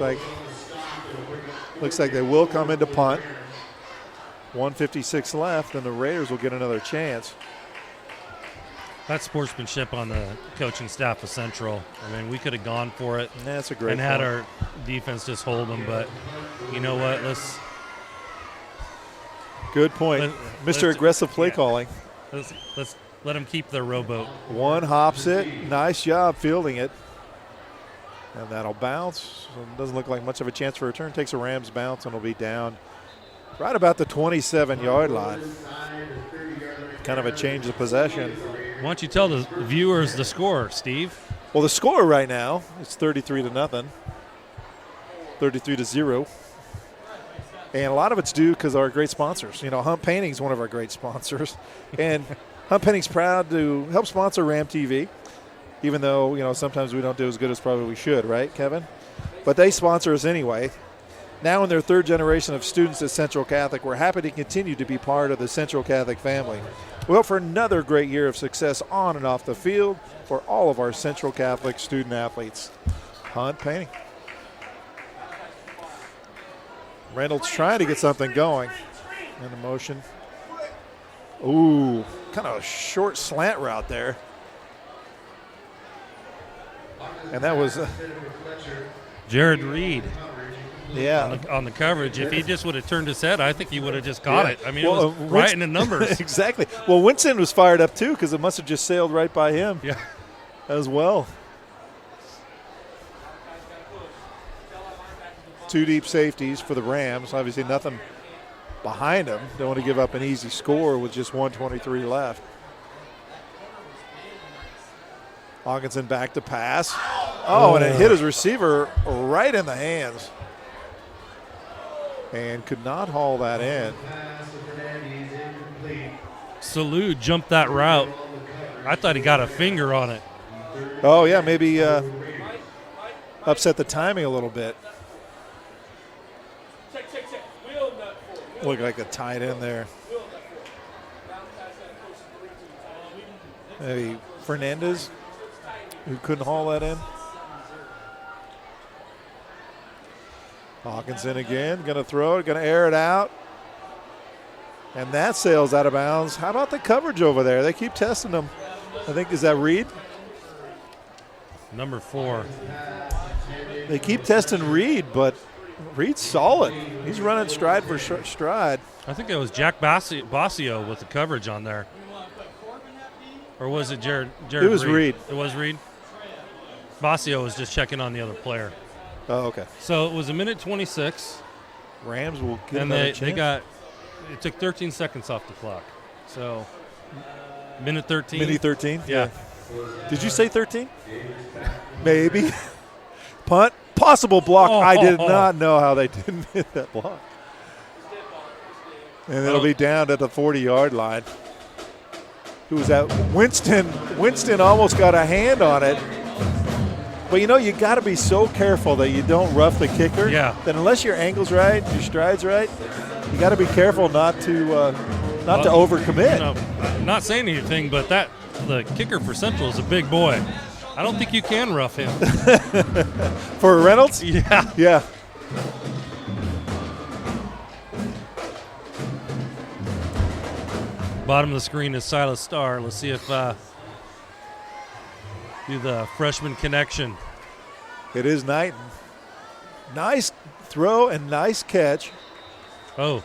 like they will come into punt. 1:56 left, and the Raiders will get another chance. That's sportsmanship on the coaching staff of Central. I mean, we could have gone for it. That's a great and had point. our defense just hold them, but you know what? Good point. Mr. Aggressive play calling. Let's let them keep their rowboat. One hops it. Nice job fielding it. And that'll bounce. So it doesn't look like much of a chance for a return. Takes a Rams bounce and will be down right about the 27-yard line. Kind of a change of possession. Why don't you tell the viewers the score, Steve? Well, the score right now is 33-0. 33-0. And a lot of it's due because of our great sponsors. You know, Hunt Painting is one of our great sponsors. And Hunt Painting's proud to help sponsor Ram TV, even though, you know, sometimes we don't do as good as probably we should, right, Kevin? But they sponsor us anyway. Now in their 3rd generation of students at Central Catholic, we're happy to continue to be part of the Central Catholic family. We hope for another great year of success on and off the field for all of our Central Catholic student athletes. Hunt Painting. Reynolds trying to get something going. In the motion. Ooh, kind of a short slant route there. And that was Jared Reed. Yeah. On the coverage. If he just would have turned his head, I think he would have just caught it. I mean, it was right in the numbers. Exactly. Well, Winston was fired up too because it must have just sailed right by him as well. 2 deep safeties for the Rams. Obviously nothing behind them. Don't want to give up an easy score with just 1:23 left. Hawkinson back to pass. Oh, and it hit his receiver right in the hands. And could not haul that in. Salud jumped that route. I thought he got a finger on it. Oh, yeah, maybe upset the timing a little bit. Looked like a tight end there. Maybe Fernandez, who couldn't haul that in. Hawkinson again, going to throw it, going to air it out. And that sails out of bounds. How about the coverage over there? They keep testing them. I think, is that Reed? Number 4. They keep testing Reed, but Reed's solid. He's running stride for stride. I think it was Jack Basio with the coverage on there. Or was it Jared It was Reed. It was Reed? Basio was just checking on the other player. Oh, okay. So it was 1:26. Rams will get And another chance. it took 13 seconds off the clock. So, minute 13. Minute 13? Yeah. Did you say 13? Maybe. Punt. Possible block. I did not know how they didn't hit that block. And it'll be down at the 40-yard line. Who was that? Winston. Winston almost got a hand on it. But, you know, you got to be so careful that you don't rough the kicker. Yeah. That unless your angle's right, your stride's right, you got to be careful not to overcommit. You know, I'm not saying anything, but the kicker for Central is a big boy. I don't think you can rough him. For Reynolds? Yeah. Yeah. Bottom of the screen is Silas Starr. Let's see if do the freshman connection. It is Knighton. Nice throw and nice catch. Oh,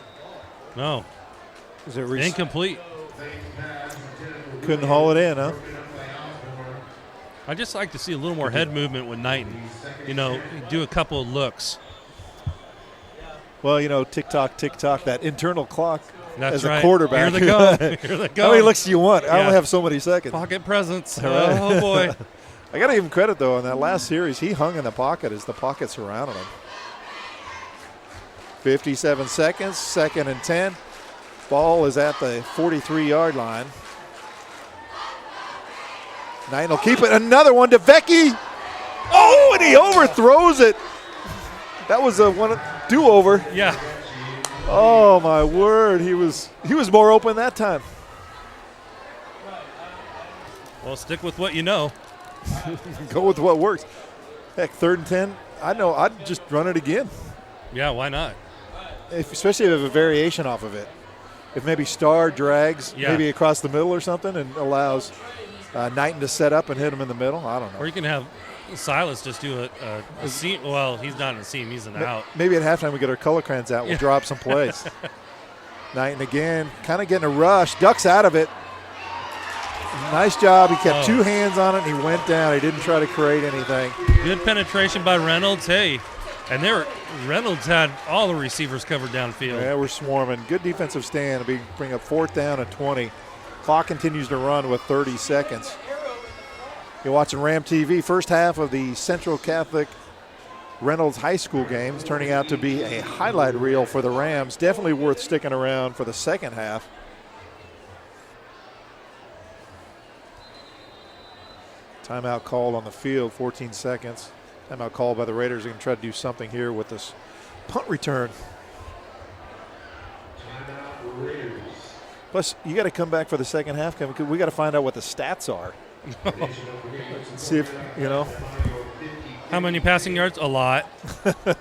no. Is it Incomplete. couldn't haul it in, huh? I just like to see a little more head movement with Knighton. You know, do a couple of looks. Well, you know, tick-tock, tick-tock, that internal clock That's as right. a quarterback. Here they go. Here they go. How many looks do you want? I Yeah. only have so many seconds. Pocket presence. All right. Oh, boy. I got to give him credit, though. On that last series, he hung in the pocket as the pocket surrounded him. 57 seconds, 2nd and 10. Ball is at the 43-yard line. Knighton will keep it. Another one to Vecchi. Oh, and he overthrows it. That was a do-over. Yeah. Oh, my word. He was more open that time. Well, stick with what you know. Go with what works. Heck, 3rd and 10. I know. I'd just run it again. Yeah, why not? Especially if you have a variation off of it. If maybe Starr drags Yeah. maybe across the middle or something and allows Knighton to set up and hit him in the middle. I don't know. Or you can have Silas just do a seam. Well, he's not in a seam. He's an out. Maybe at halftime we get our color crayons out. We'll drop some plays. Knighton again, kind of getting a rush. Ducks out of it. Nice job. He kept 2 hands on it, and he went down. He didn't try to create anything. Good penetration by Reynolds. Hey, and Reynolds had all the receivers covered downfield. Yeah, we're swarming. Good defensive stand. We bring up 4th down and 20. Clock continues to run with 30 seconds. You're watching Ram TV. First half of the Central Catholic Reynolds High School games turning out to be a highlight reel for the Rams. Definitely worth sticking around for the second half. Timeout called on the field, 14 seconds. Timeout called by the Raiders. They're going to try to do something here with this punt return. Plus, you got to come back for the second half, Kevin, because we got to find out what the stats are. See if, you know. How many passing yards? A lot.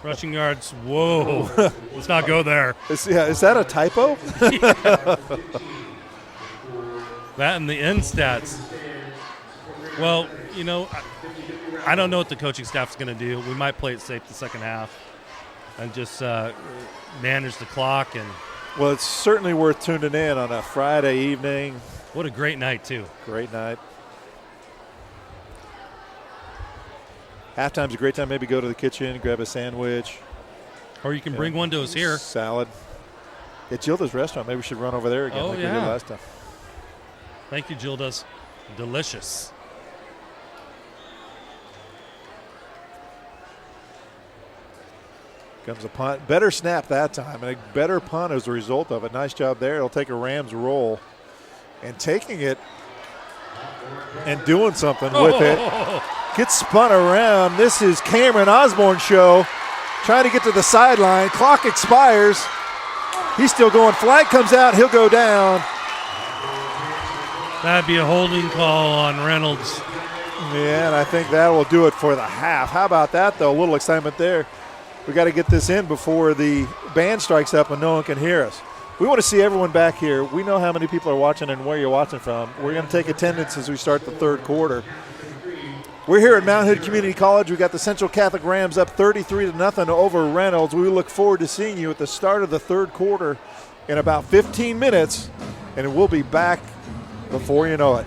Rushing yards? Whoa. Let's not go there. Is that a typo? That and the end stats. Well, you know, I don't know what the coaching staff's going to do. We might play it safe the second half and just manage the clock. And well, it's certainly worth tuning in on a Friday evening. what a great night, too. Great night. Halftime's a great time. Maybe go to the kitchen, grab a sandwich. Or you can bring one to us here. Salad. At Gilda's restaurant. Maybe we should run over there again like we did last time. Thank you, Gilda's. Delicious. Comes a punt. Better snap that time, and a better punt as a result of it. Nice job there. It'll take a Rams roll. And taking it and doing something with it. Gets spun around. This is Cameron Osborne's show. Trying to get to the sideline. Clock expires. He's still going. Flag comes out. He'll go down. That'd be a holding call on Reynolds. Yeah, and I think that will do it for the half. How about that, though? A little excitement there. We got to get this in before the band strikes up and no one can hear us. We want to see everyone back here. We know how many people are watching and where you're watching from. We're going to take attendance as we start the third quarter. We're here at Mount Hood Community College. We got the Central Catholic Rams up 33-0 over Reynolds. We look forward to seeing you at the start of the third quarter in about 15 minutes, and we'll be back before you know it.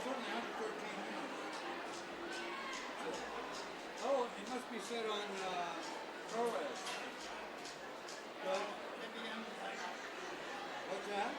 only under 13 minutes. Oh, it must be set on ProRes. What's that?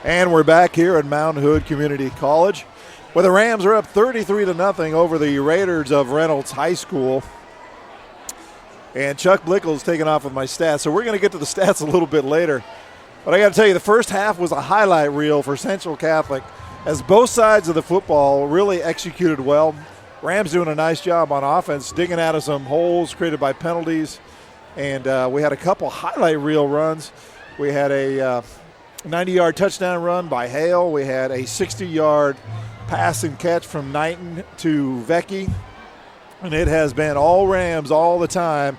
And we're back here at Mount Hood Community College, where the Rams are up 33-0 over the Raiders of Reynolds High School. And Chuck Blickle's taking off with my stats, so we're going to get to the stats a little bit later. But I got to tell you, the first half was a highlight reel for Central Catholic, as both sides of the football really executed well. Rams doing a nice job on offense, digging out of some holes created by penalties. And we had a couple highlight reel runs. We had a 90-yard touchdown run by Hale. We had a 60-yard pass and catch from Knighton to Vecchi. And it has been all Rams all the time.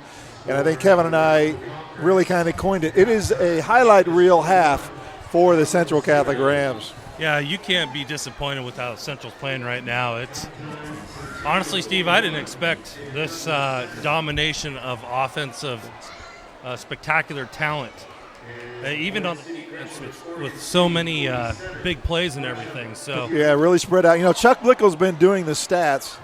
And I think Kevin and I really kind of coined it. It is a highlight reel half for the Central Catholic Rams. Yeah, you can't be disappointed with how Central's playing right now. It's honestly, Steve, I didn't expect this domination of offensive spectacular talent, even on the defense with so many big plays and everything. So yeah, really spread out. You know, Chuck Blickle's been doing the stats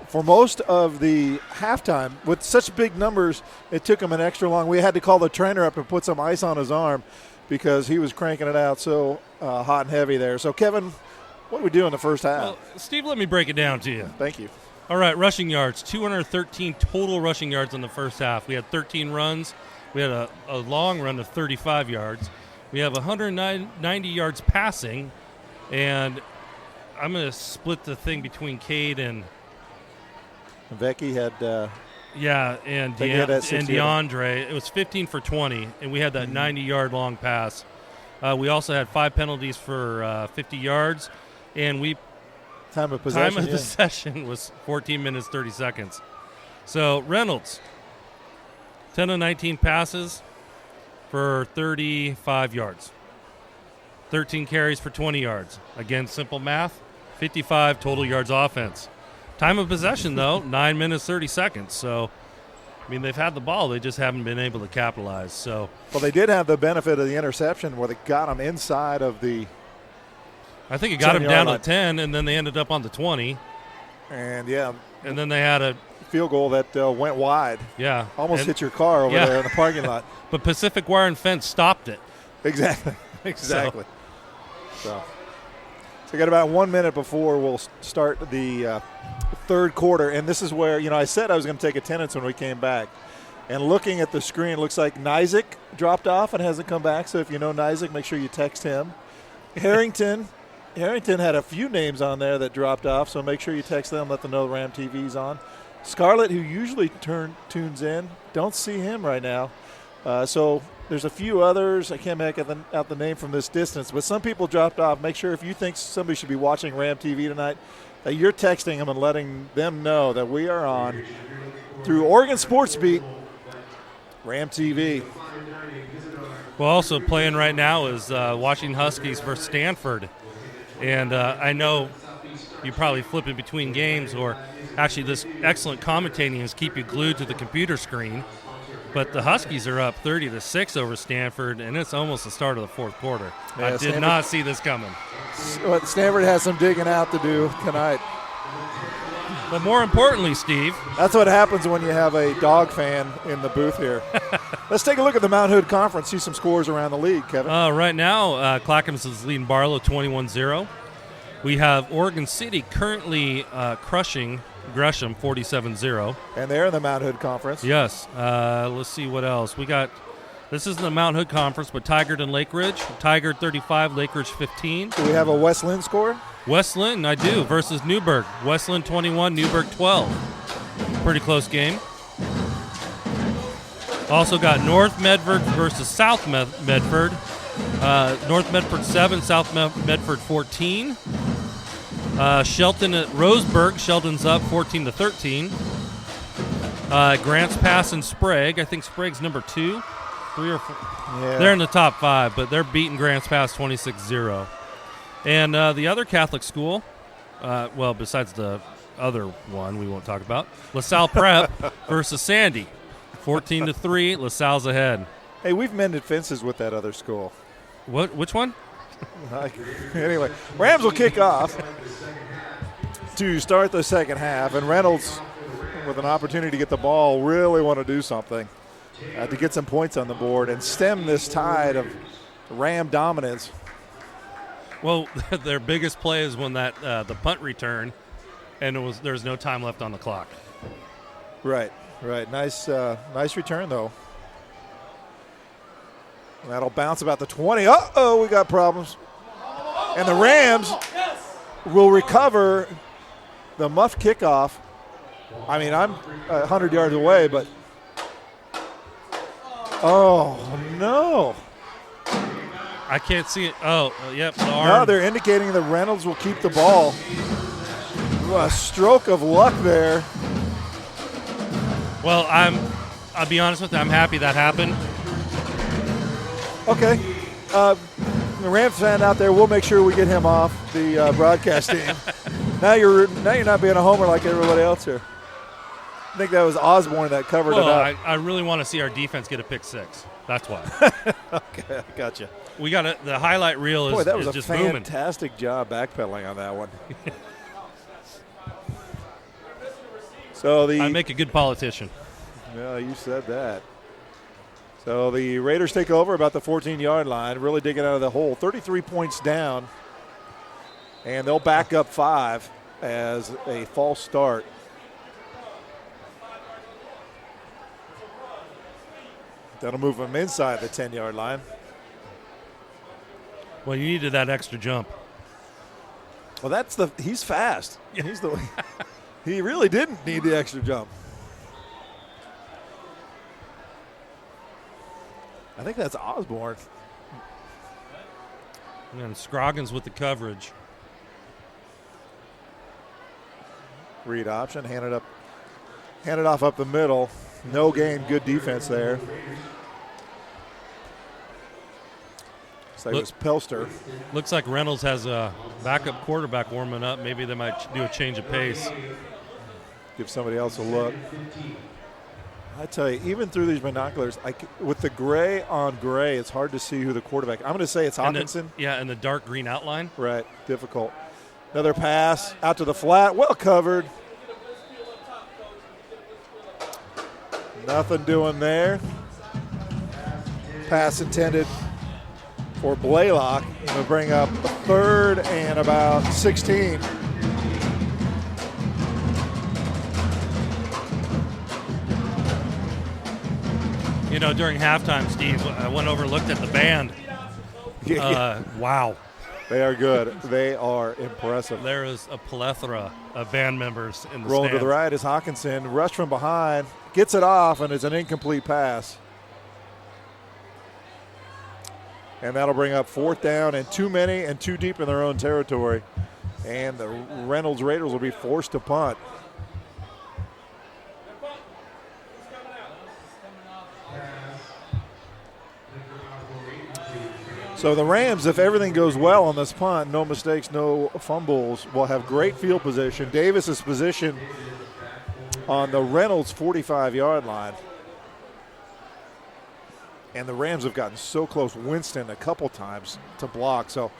for most of the halftime. With such big numbers, it took him an extra long. We had to call the trainer up and put some ice on his arm because he was cranking it out so hot and heavy there. So, Kevin, what did we do in the first half? Well, Steve, let me break it down to you. Thank you. All right, rushing yards, 213 total rushing yards in the first half. We had 13 runs. We had a long run of 35 yards. We have 190 yards passing, and I'm going to split the thing between Cade and Vecchi had and Vecchi had that 60 DeAndre. It was 15 for 20, and we had that 90-yard long pass. We also had 5 penalties for 50 yards, and time of possession possession was 14 minutes, 30 seconds. So Reynolds, 10 of 19 passes for 35 yards. 13 carries for 20 yards. Again, simple math, 55 total yards offense. Time of possession, though, 9 minutes, 30 seconds. So, I mean, they've had the ball. They just haven't been able to capitalize. So, well, they did have the benefit of the interception where they got them inside of the I think it got them down to 10, and then they ended up on the 20. And, yeah. And then they had a field goal that went wide. Yeah. Almost hit your car over there in the parking lot. But Pacific Wire and Fence stopped it. Exactly. So we got about 1 minute before we'll start the third quarter. And this is where, you know, I said I was going to take attendance when we came back. And looking at the screen, it looks like Nizick dropped off and hasn't come back. So if you know Nizick, make sure you text him. Harrington had a few names on there that dropped off, so make sure you text them, let them know Ram TV's on. Scarlett, who usually tunes in, don't see him right now. So there's a few others. I can't make out the name from this distance, but some people dropped off. Make sure if you think somebody should be watching Ram TV tonight, that you're texting them and letting them know that we are on through Oregon Sports Beat, Ram TV. Well, also playing right now is Washington Huskies versus Stanford. And I know you probably flip in between games, or actually this excellent commentating is keep you glued to the computer screen. But the Huskies are up 30-6 over Stanford, and it's almost the start of the fourth quarter. Yeah, I did not see this coming. Stanford has some digging out to do tonight. But more importantly, Steve. That's what happens when you have a dog fan in the booth here. Let's take a look at the Mount Hood Conference, see some scores around the league, Kevin. Right now, Clackamas is leading Barlow 21-0. We have Oregon City currently crushing Gresham 47-0. And they're in the Mount Hood Conference. Yes. Let's see what else. We got, this is the Mount Hood Conference, but Tigard and Lake Ridge. Tigard 35, Lake Ridge 15. Do we have a West Lynn score? West Lynn, I do, versus Newburgh. West Lynn 21, Newburgh 12. Pretty close game. Also got North Medford versus South Medford. North Medford 7, South Medford 14. Shelton at Roseburg. Shelton's up 14-13. Grants Pass and Sprague. I think Sprague's number 2, 3 or 4. Yeah. They're in the top 5, but they're beating Grants Pass 26-0. And the other Catholic school, well, besides the other one we won't talk about, LaSalle Prep versus Sandy. 14-3, LaSalle's ahead. Hey, we've mended fences with that other school. What? Which one? Anyway, Rams will kick off to start the second half, and Reynolds, with an opportunity to get the ball, really want to do something to get some points on the board and stem this tide of Ram dominance. Well, their biggest play is when that the punt return, and there's no time left on the clock. Right. Nice return, though. That'll bounce about the 20. Uh-oh, we got problems. And the Rams will recover the muff kickoff. I mean, I'm 100 yards away, but oh, no. I can't see it. Oh, yep. The arm. No, they're indicating that Reynolds will keep the ball. What a stroke of luck there. Well, I'll be honest with you. I'm happy that happened. Okay. The Rams fan out there, we'll make sure we get him off the broadcast team. Now you're not being a homer like everybody else here. I think that was Osborne that covered it up. I really want to see our defense get a pick six. That's why. Okay, I gotcha. We got the highlight reel is, Boy, that was is a just booming. fantastic job backpedaling on that one. So I make a good politician. Yeah, you said that. So the Raiders take over about the 14-yard line, really digging out of the hole. 33 points down, and they'll back up 5 as a false start. That'll move them inside the 10-yard line. Well, you needed that extra jump. Well, he's fast. He really didn't need the extra jump. I think that's Osborne. And Scroggins with the coverage. Read option, hand it off up the middle. No gain, good defense there. Looks like it was Pelster. Looks like Reynolds has a backup quarterback warming up. Maybe they might do a change of pace. Give somebody else a look. I tell you, even through these binoculars, with the gray on gray, it's hard to see who the quarterback. I'm going to say it's Hawkinson. And the dark green outline. Right, difficult. Another pass out to the flat, well covered. Nothing doing there. Pass intended for Blaylock. Going to bring up a 3rd and about 16. You know, during halftime, Steve, I went over and looked at the band. Wow. They are good. They are impressive. There is a plethora of band members in the Rolling stands. to the right is Hawkinson. Rush from behind. Gets it off, and it's an incomplete pass. And that'll bring up 4th down and too many and too deep in their own territory. And the Reynolds Raiders will be forced to punt. So the Rams, if everything goes well on this punt, no mistakes, no fumbles, will have great field position. Davis is positioned on the Reynolds 45-yard line. And the Rams have gotten so close, Winston, a couple times to block. So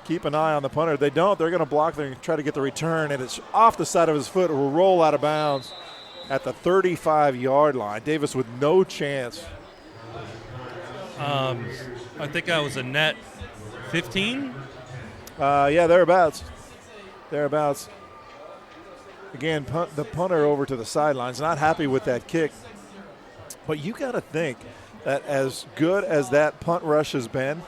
keep an eye on the punter. If they don't, they're going to block. They're going to try to get the return, and it's off the side of his foot. It will roll out of bounds at the 35-yard line. Davis with no chance. I think that was a net 15. Yeah, thereabouts. Again, the punter over to the sidelines. Not happy with that kick. But you got to think that as good as that punt rush has been,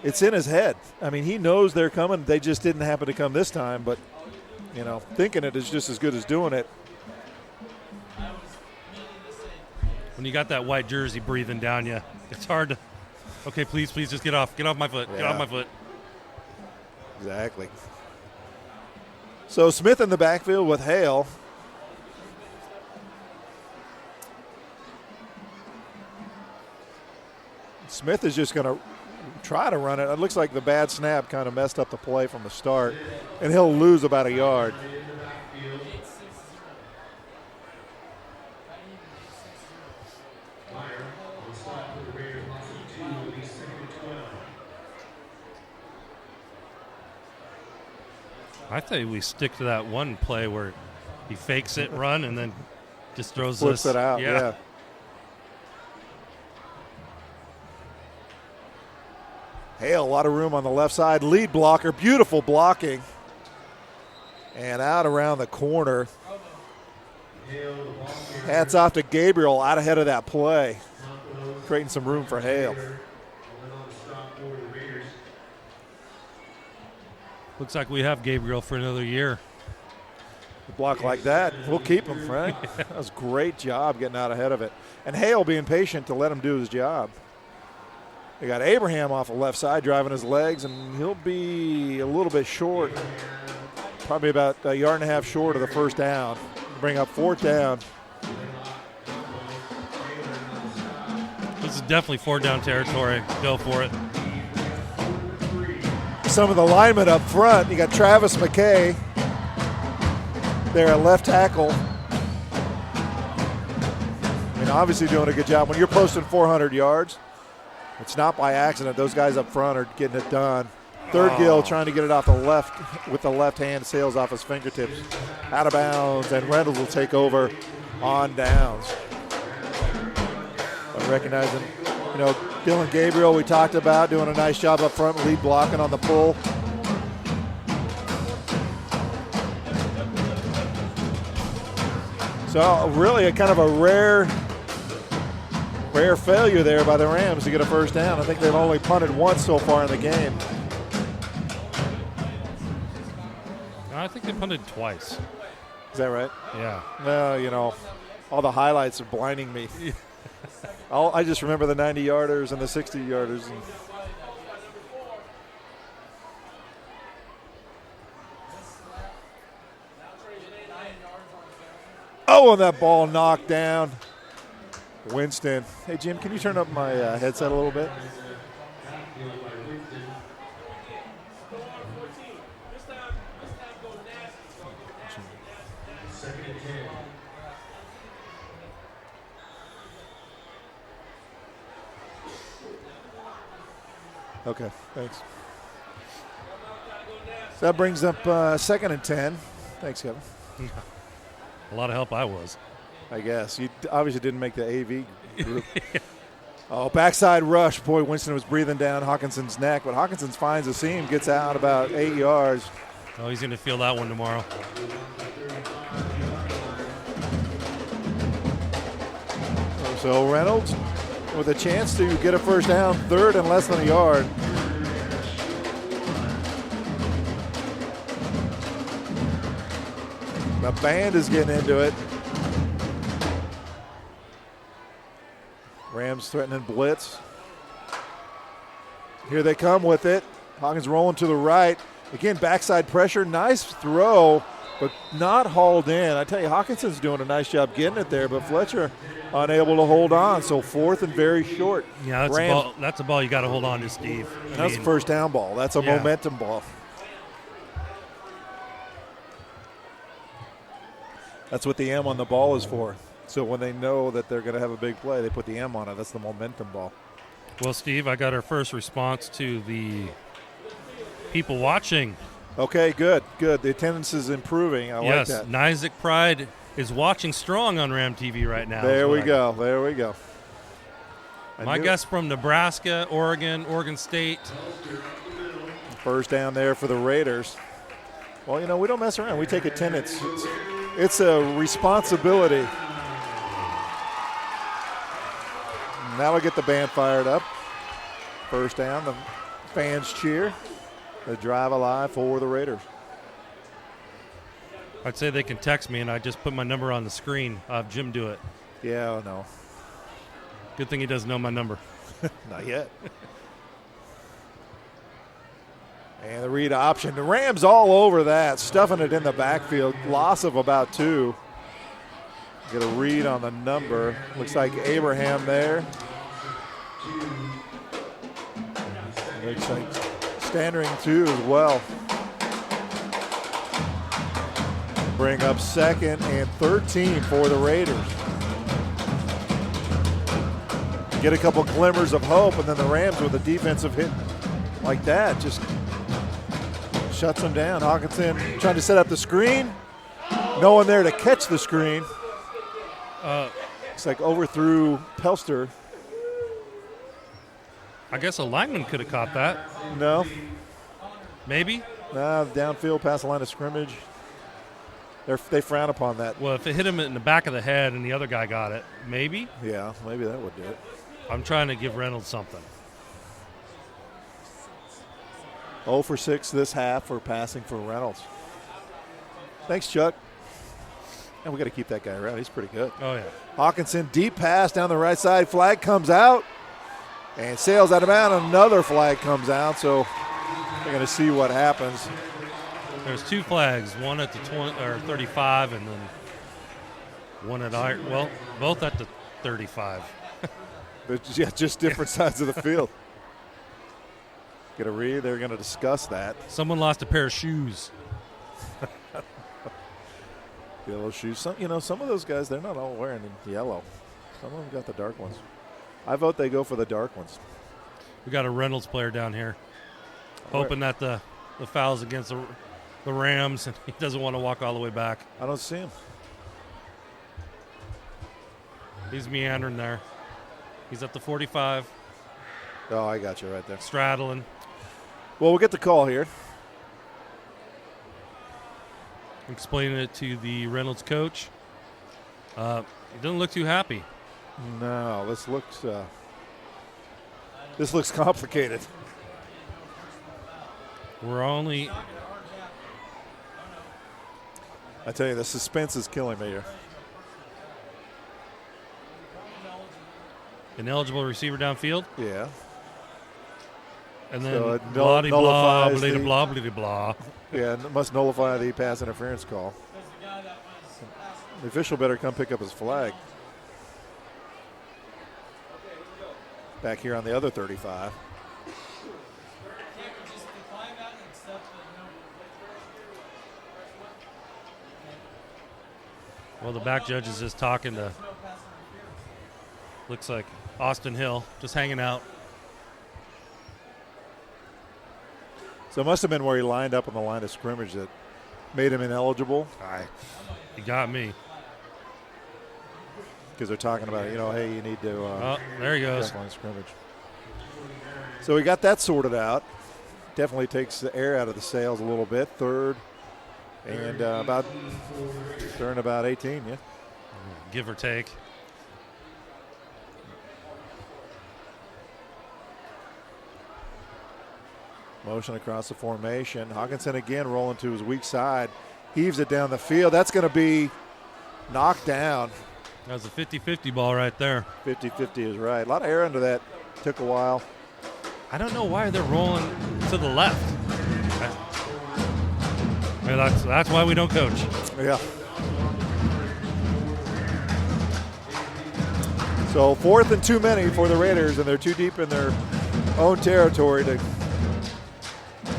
it's in his head. I mean, he knows they're coming. They just didn't happen to come this time. But, you know, thinking it is just as good as doing it. When you got that white jersey breathing down you, it's hard to. Okay, please, just get off my foot. Get off my foot. Exactly. So Smith in the backfield with Hale. Smith is just going to try to run it. It looks like the bad snap kind of messed up the play from the start, and he'll lose about a yard. I think we stick to that one play where he fakes it, run, and then just throws Flips it out, yeah. Hale, a lot of room on the left side. Lead blocker, beautiful blocking. And out around the corner. Hats off to Gabriel out ahead of that play, creating some room for Hale. Looks like we have Gabriel for another year. A block like that, we'll keep him, Frank. That was a great job getting out ahead of it. And Hale being patient to let him do his job. They got Abraham off the left side driving his legs, and he'll be a little bit short, probably about a yard and a half short of the first down. Bring up fourth down. This is definitely 4th down territory. Go for it. Some of the linemen up front, you got Travis McKay there at left tackle. And obviously doing a good job. When you're posting 400 yards, it's not by accident. Those guys up front are getting it done. Third Gill trying to get it off the left with the left hand, sails off his fingertips. Out of bounds, and Reynolds will take over on downs. But recognizing, Dylan Gabriel we talked about doing a nice job up front, lead blocking on the pull. So really a kind of a rare failure there by the Rams to get a first down. I think they've only punted once so far in the game. I think they punted twice. Is that right? Yeah. Well, all the highlights are blinding me. I just remember the 90-yarders and the 60-yarders. Oh, and that ball knocked down. Winston. Hey, Jim, can you turn up my headset a little bit? Okay, thanks. So that brings up 2nd and 10. Thanks, Kevin. A lot of help I was. I guess. You obviously didn't make the AV group. Oh, backside rush. Boy, Winston was breathing down Hawkinson's neck, but Hawkinson finds a seam, gets out about 8 yards. Oh, he's going to feel that one tomorrow. So Reynolds with a chance to get a first down, 3rd and less than a yard. The band is getting into it. Rams threatening blitz. Here they come with it. Hawkins rolling to the right. Again, backside pressure. Nice throw, but not hauled in. I tell you, Hawkinson's doing a nice job getting it there, but Fletcher unable to hold on. So 4th and very short. Yeah, that's a ball you got to hold on to, Steve. That's a first down ball. That's a momentum ball. That's what the M on the ball is for. So when they know that they're going to have a big play, they put the M on it. That's the momentum ball. Well, Steve, I got our first response to the people watching. Okay, good. The attendance is improving. I like that. Nizick Pride is watching strong on Ram TV right now. There we go. My guess from Nebraska, Oregon State. First down there for the Raiders. Well, we don't mess around. We take attendance. It's a responsibility. Now we get the band fired up. First down, the fans cheer. The drive alive for the Raiders. I'd say they can text me, and I just put my number on the screen. I'll have Jim do it. Yeah, no. Good thing he doesn't know my number. Not yet. And the read option. The Rams all over that, stuffing it in the backfield. Loss of about 2. Get a read on the number. Looks like Abraham there. Looks like Standering 2 as well. Bring up 2nd and 13 for the Raiders. Get a couple glimmers of hope, and then the Rams with a defensive hit like that just shuts them down. Hawkinson trying to set up the screen. No one there to catch the screen. It's like overthrew Pelster. I guess a lineman could have caught that. No. Maybe. Downfield past the line of scrimmage. They frown upon that. Well, if it hit him in the back of the head and the other guy got it, maybe. Yeah, maybe that would do it. I'm trying to give Reynolds something. 0 for 6 this half for passing for Reynolds. Thanks, Chuck. And we got to keep that guy around. He's pretty good. Oh, yeah. Hawkinson, deep pass down the right side. Flag comes out and sails out of bounds. Another flag comes out, so we're going to see what happens. There's 2 flags, one at the 20 or 35, and then one at both at the 35. But yeah, just different sides of the field. Get a read. They're going to discuss that. Someone lost a pair of shoes. Yellow shoes. Some of those guys, they're not all wearing yellow. Some of them got the dark ones. I vote they go for the dark ones. We got a Reynolds player down here, hoping that the foul's against the Rams, and he doesn't want to walk all the way back. I don't see him. He's meandering there. He's at the 45. Oh, I got you right there. Straddling. Well, we'll get the call here. Explaining it to the Reynolds coach. He doesn't look too happy. No, this looks complicated. We're only. I tell you, the suspense is killing me here. Ineligible receiver downfield. Yeah. And then So it blah de blah nullifies blah de the- blah blah de blah. Yeah, it must nullify the pass interference call. The official better come pick up his flag. Back here on the other 35. Well, the back judge is just talking to, looks like Austin Hill, just hanging out. So it must have been where he lined up on the line of scrimmage that made him ineligible. He got me. Because they're talking about, hey, you need to Oh, there he goes. line of scrimmage. So we got that sorted out. Definitely takes the air out of the sails a little bit. Third and about 18, yeah. Give or take. Motion across the formation. Hawkinson again rolling to his weak side. Heaves it down the field. That's going to be knocked down. That was a 50-50 ball right there. 50-50 is right. A lot of air under that. Took a while. I don't know why they're rolling to the left. That's why we don't coach. Yeah. So 4th and too many for the Raiders, and they're too deep in their own territory to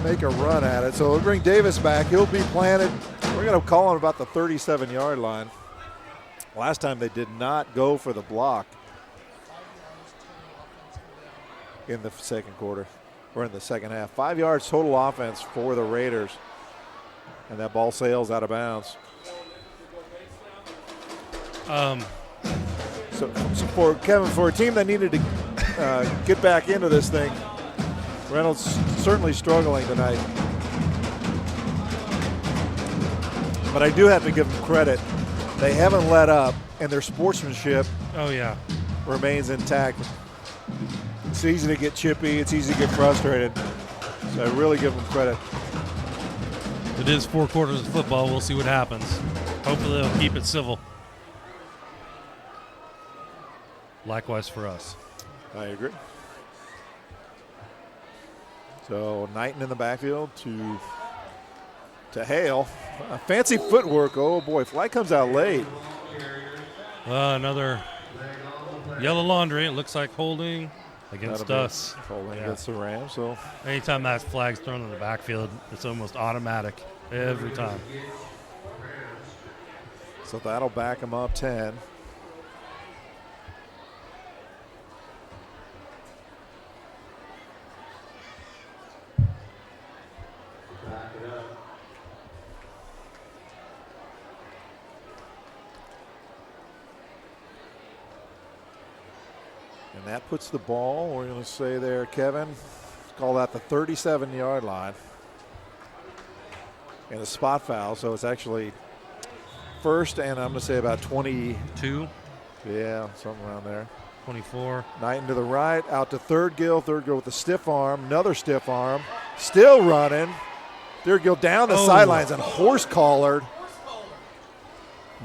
make a run at it. So we'll bring Davis back. He'll be planted. We're going to call him about the 37-yard line. Last time they did not go for the block in the second quarter or in the second half. 5 yards total offense for the Raiders. And that ball sails out of bounds. So for Kevin, for a team that needed to get back into this thing, Reynolds certainly struggling tonight. But I do have to give them credit. They haven't let up, and their sportsmanship remains intact. It's easy to get chippy. It's easy to get frustrated. So I really give them credit. It is 4 quarters of football. We'll see what happens. Hopefully they'll keep it civil. Likewise for us. I agree. So Knighton in the backfield to Hale. Fancy footwork. Oh, boy. Flag comes out late. Another yellow laundry. It looks like holding against us. Holding against the Rams. So anytime that flag's thrown in the backfield, it's almost automatic every time. So that'll back them up 10. And that puts the ball, we're going to say there, Kevin, call that the 37-yard line. And a spot foul, so it's actually first and I'm going to say about 22. Yeah, something around there. 24. Knighton to the right, out to Third Gill with a stiff arm, another stiff arm, still running. Third Gill down the sidelines and horse collared.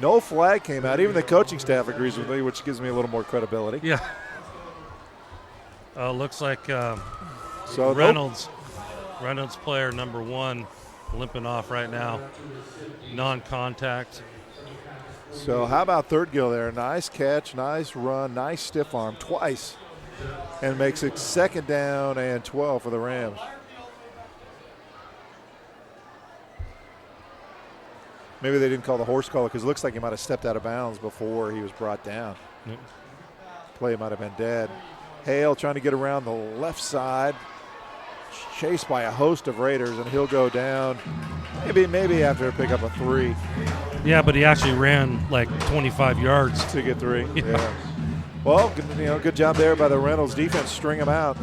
No flag came out. Even the coaching staff agrees with me, which gives me a little more credibility. Yeah. Looks like so Reynolds player number 1 limping off right now. Non-contact. So how about Third Gill there? Nice catch, nice run, nice stiff arm twice. And makes it 2nd down and 12 for the Rams. Maybe they didn't call the horse collar because it looks like he might have stepped out of bounds before he was brought down. Yep. Play might have been dead. Hale trying to get around the left side. Chased by a host of Raiders, and he'll go down maybe after pick up a 3. Yeah, but he actually ran like 25 yards to get 3. Yeah. Well, good job there by the Reynolds defense. String them out.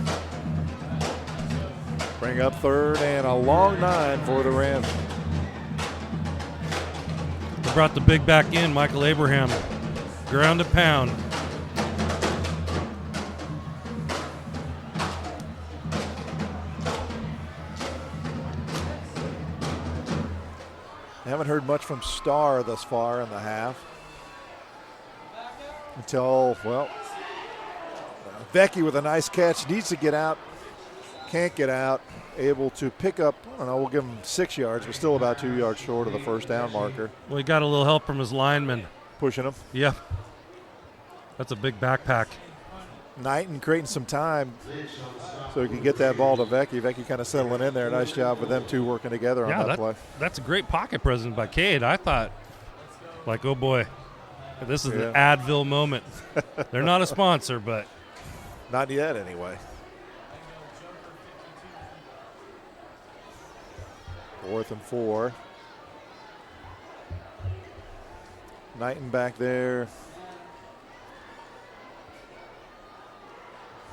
Bring up 3rd and a long 9 for the Rams. They brought the big back in, Michael Abraham. Ground and pound. Haven't heard much from Starr thus far in the half. Until, Vecchi with a nice catch. Needs to get out. Can't get out. Able to pick up, we'll give him 6 yards, but still about 2 yards short of the first down marker. Well, he got a little help from his lineman. Pushing him. Yeah. That's a big backpack. Knighton creating some time so he can get that ball to Vecchi. Vecchi kind of settling in there. Nice job with them two working together on that play. That's a great pocket presence by Cade. I thought, oh boy, this is the Advil moment. They're not a sponsor, but. Not yet, anyway. 4th and 4. Knighton back there.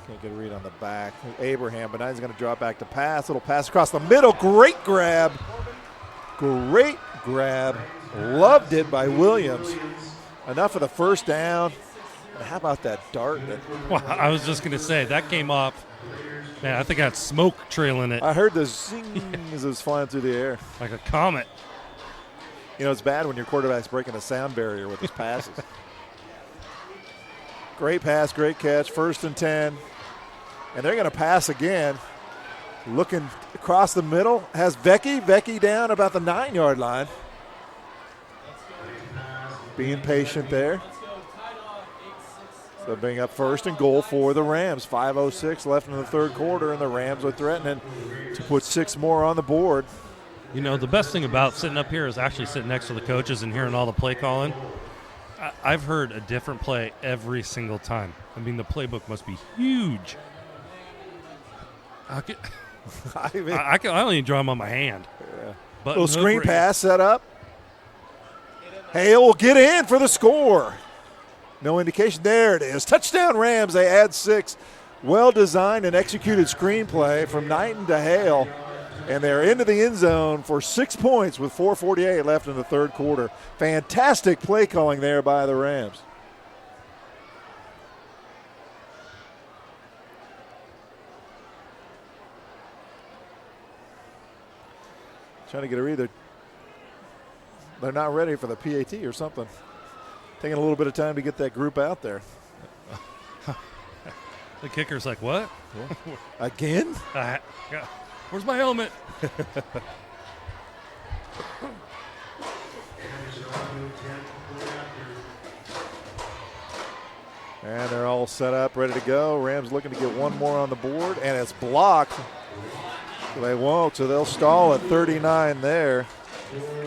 Can't get a read on the back. Abraham, but now he's going to drop back to pass. Little pass across the middle. Great grab. Great grab. Loved it by Williams. Enough of the first down. And how about that dart? Well, I was just going to say, that came off. Man, I think I had smoke trailing it. I heard the zing as it was flying through the air. Like a comet. It's bad when your quarterback's breaking a sound barrier with his passes. Great pass, great catch. 1st and 10. And they're going to pass again. Looking across the middle. Has Vecchi. Vecchi down about the 9-yard line. Being patient there. So bring up 1st and goal for the Rams. 5:06 left in the 3rd quarter, and the Rams are threatening to put 6 more on the board. The best thing about sitting up here is actually sitting next to the coaches and hearing all the play calling. I've heard a different play every single time. I mean, the playbook must be huge. I don't even draw them on my hand. Yeah. Little screen pass set up. Hale will get in for the score. No indication. There it is. Touchdown Rams. They add 6. Well-designed and executed screenplay from Knighton to Hale. And they're into the end zone for 6 points with 4:48 left in the 3rd quarter. Fantastic play calling there by the Rams. Trying to get a read. They're not ready for the PAT or something. Taking a little bit of time to get that group out there. The kicker's like, what? Again? Where's my helmet? And they're all set up, ready to go. Rams looking to get one more on the board, and it's blocked. They won't, so they'll stall at 39 there.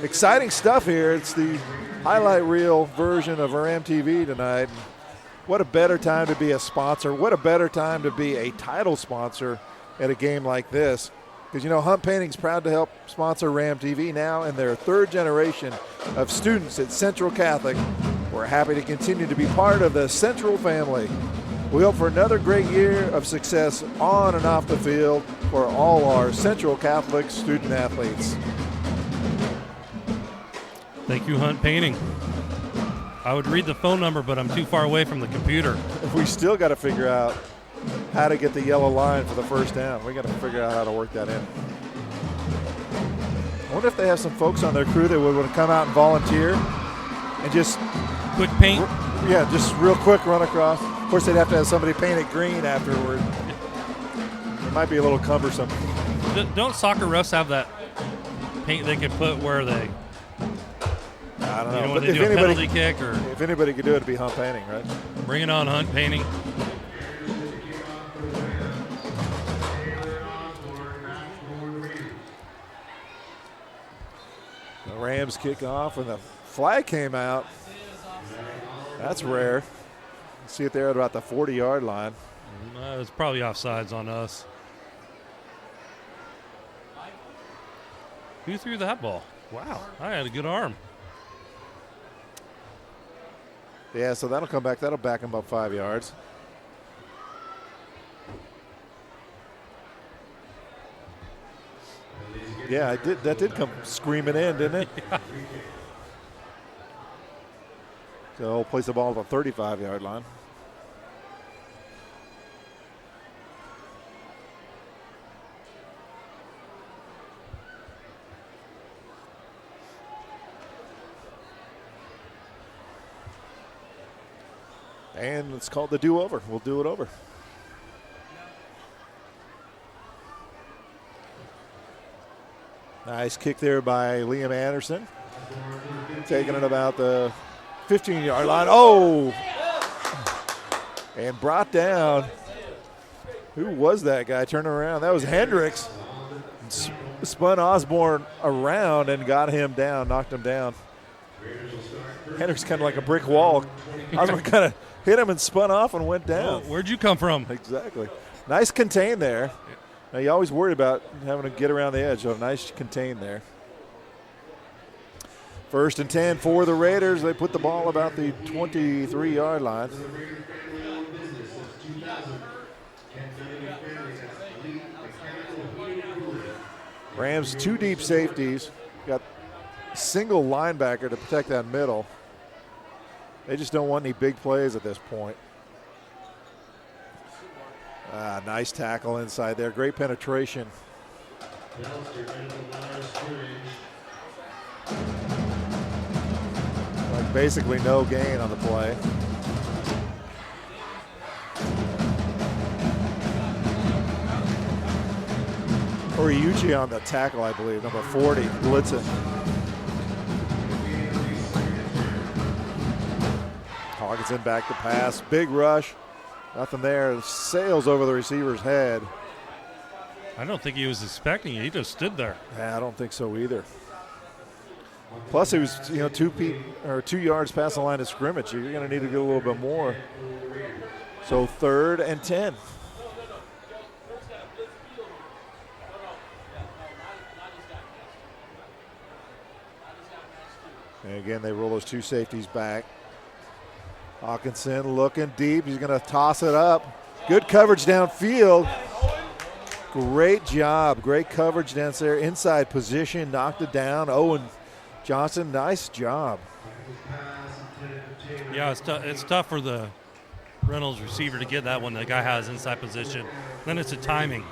Exciting stuff here. It's the highlight reel version of our MTV tonight. What a better time to be a sponsor. What a better time to be a title sponsor at a game like this. Because, Hunt Painting's proud to help sponsor Ram TV now in their 3rd generation of students at Central Catholic. We're happy to continue to be part of the Central family. We hope for another great year of success on and off the field for all our Central Catholic student athletes. Thank you, Hunt Painting. I would read the phone number, but I'm too far away from the computer. We still got to figure out how to get the yellow line for the first down. We got to figure out how to work that in. I wonder if they have some folks on their crew that would want to come out and volunteer and just quick paint. Yeah, just real quick run across. Of course, they'd have to have somebody paint it green afterward. It might be a little cumbersome. Don't soccer refs have that paint they can put where they? I don't know. When But they if do a anybody, penalty kick or if anybody could do it, it'd be Hunt Painting, right? bring it on, Hunt Painting. The Rams kick off and the flag came out. That's rare. See it there at about the 40-yard line. It's probably offsides on us. Who threw that ball? Wow, I had a good arm. Yeah, so that'll come back. That'll back him up 5 yards. Yeah, that did come screaming in, didn't it? Yeah. So he'll place the ball at the 35-yard line. And it's called the do-over. We'll do it over. Nice kick there by Liam Anderson. Taking it about the 15-yard line. Oh! And brought down. Who was that guy turning around? That was Hendricks. Spun Osborne around and got him down, knocked him down. Hendricks kind of like a brick wall. Osborne kind of hit him and spun off and went down. Oh, where'd you come from? Exactly. Nice contain there. Now, you always worried about having to get around the edge, so nice contain there. 1st and 10 for the Raiders. They put the ball about the 23-yard line. Rams 2 deep safeties. Got single linebacker to protect that middle. They just don't want any big plays at this point. Nice tackle inside there. Great penetration. Like basically no gain on the play. Oriuchi on the tackle, I believe, number 40, blitzing. Hawkinson back to pass. Big rush. Nothing there. Sails over the receiver's head. I don't think he was expecting it. He just stood there. Yeah, I don't think so either. Plus, he was 2 yards past the line of scrimmage. You're going to need to get a little bit more. So 3rd and 10. And again, they roll those 2 safeties back. Hawkinson looking deep. He's going to toss it up. Good coverage downfield. Great job. Great coverage down there. Inside position. Knocked it down. Owen Johnson, nice job. Yeah, it's tough for the Reynolds receiver to get that one. The guy has inside position. Then it's a timing.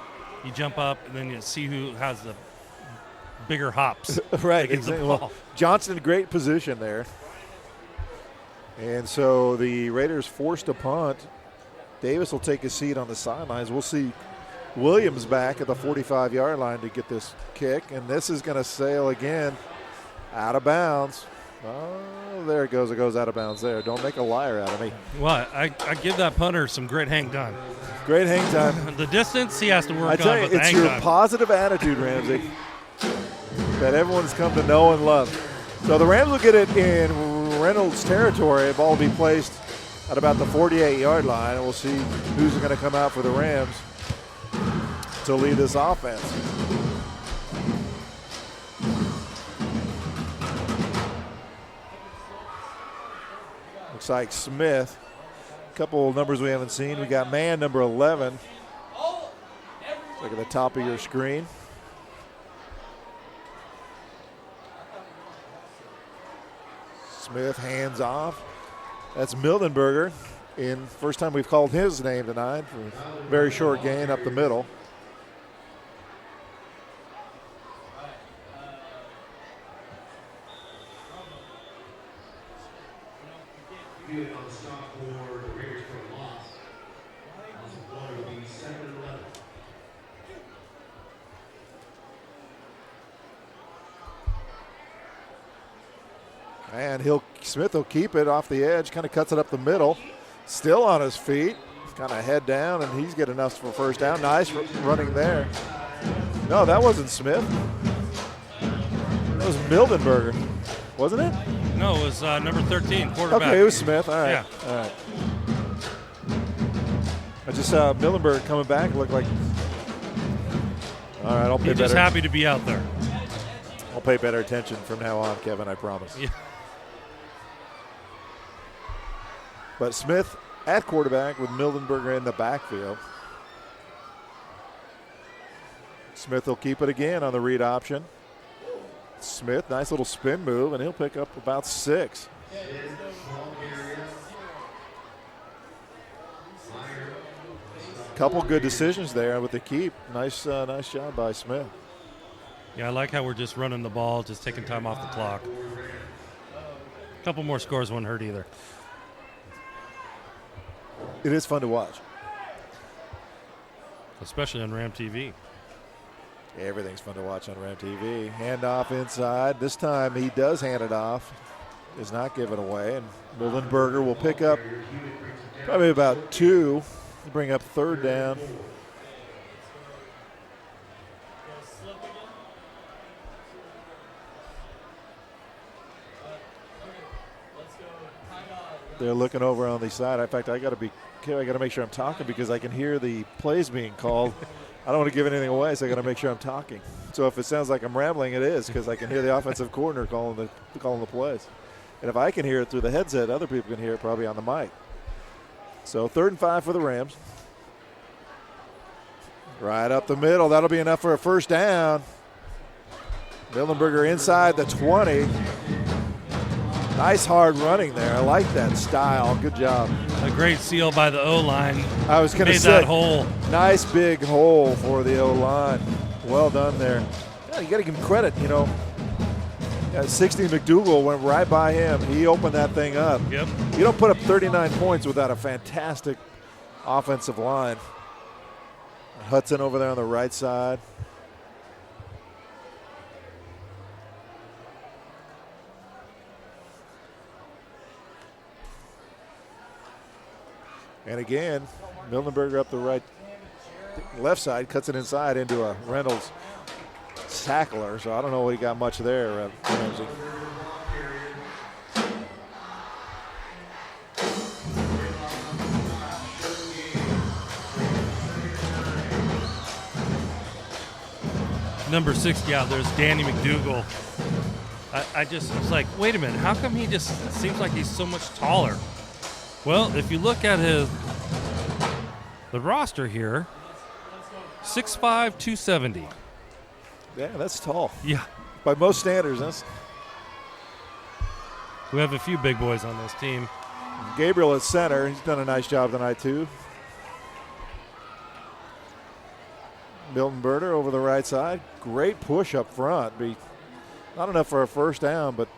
You jump up, and then you see who has the bigger hops. Right. Exactly. Well, Johnson, great position there. And so the Raiders forced a punt. Davis will take a seat on the sidelines. We'll see Williams back at the 45-yard line to get this kick. And this is going to sail again out of bounds. Oh, there it goes. It goes out of bounds there. Don't make a liar out of me. Well, I give that punter some great hang time. Great hang time. The distance he has to work on. I tell you, but the it's hang your time. positive attitude, Ramsey, that everyone's come to know and love. So the Rams will get it in Reynolds territory. The ball will be placed at about the 48-yard line, and we'll see who's going to come out for the Rams to lead this offense. Looks like Smith couple of numbers we haven't seen. We got man number 11. Look at the top of your screen. Smith hands off. That's Mildenberger. First time we've called his name tonight for a very short gain up the middle. Field on the stop for the Raiders for a loss. Loss of one will be 7-11. And Smith will keep it off the edge, kind of cuts it up the middle. Still on his feet, kind of head down, and he's getting enough for first down. Nice running there. No, that wasn't Smith. That was Mildenberger, wasn't it? No, it was number 13, quarterback. Okay, it was Smith. All right. Yeah. All right. I just saw Mildenberger coming back. Looked like. All right, I'll pay He's just better. happy to be out there. I'll pay better attention from now on, Kevin. I promise. Yeah. But Smith at quarterback with Mildenberger in the backfield. Smith will keep it again on the read option. Smith, nice little spin move, and he'll pick up about 6. Couple good decisions there with the keep. Nice job by Smith. Yeah, I like how we're just running the ball, just taking time off the clock. A couple more scores wouldn't hurt either. It is fun to watch. Especially on Ram TV. Everything's fun to watch on Ram TV. Hand off inside. This time he does hand it off. Does not give it away. And Mildenberger will pick up probably about 2 to bring up third down. They're looking over on the side. In fact, I got to make sure I'm talking because I can hear the plays being called. I don't want to give anything away, so I got to make sure I'm talking. So if it sounds like I'm rambling, it is because I can hear the offensive coordinator calling the plays. And if I can hear it through the headset, other people can hear it probably on the mic. So 3rd and 5 for the Rams. Right up the middle. That'll be enough for a first down. Mildenberger inside the 20. Nice hard running there. I like that style. Good job. A great seal by the O-line. I was going to Made say that hole. Nice big hole for the O-line. Well done there. Yeah, you got to give him credit, 60 McDougal went right by him. He opened that thing up. Yep. You don't put up 39 points without a fantastic offensive line. Hudson over there on the right side. And again, Mildenberger up the left side, cuts it inside into a Reynolds tackler. So I don't know what he got much there, Ramsey. Number 60 out there's Danny McDougal. I just was like, wait a minute, how come he just seems like he's so much taller? Well, if you look at the roster here, 6'5", 270. Yeah, that's tall. Yeah. By most standards, We have a few big boys on this team. Gabriel at center. He's done a nice job tonight, too. Mildenberger over the right side. Great push up front. Not enough for a first down, but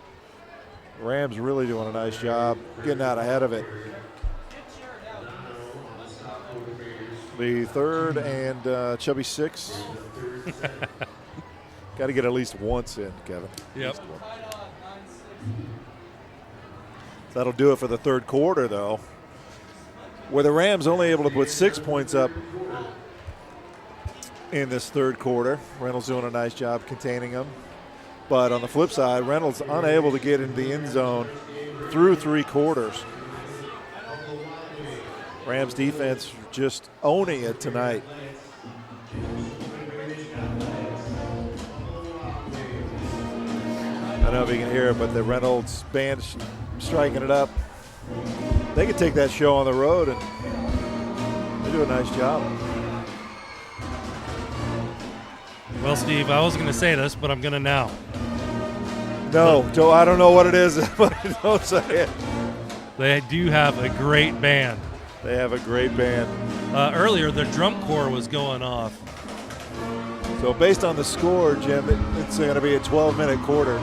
Rams really doing a nice job getting out ahead of it. The 3rd and chubby 6. Got to get at least once in, Kevin. Yep. That'll do it for the 3rd quarter, though, where the Rams only able to put 6 points up in this 3rd quarter. Reynolds doing a nice job containing them. But on the flip side, Reynolds unable to get into the end zone through 3 quarters. Rams defense just owning it tonight. I don't know if you can hear it, but the Reynolds band striking it up. They could take that show on the road, and they do a nice job. Well, Steve, I was going to say this, but I'm going to now. No, Joe, I don't know what it is, but don't say it. They do have a great band. They have a great band. Earlier, the drum corps was going off. So based on the score, Jim, it's going to be a 12-minute quarter.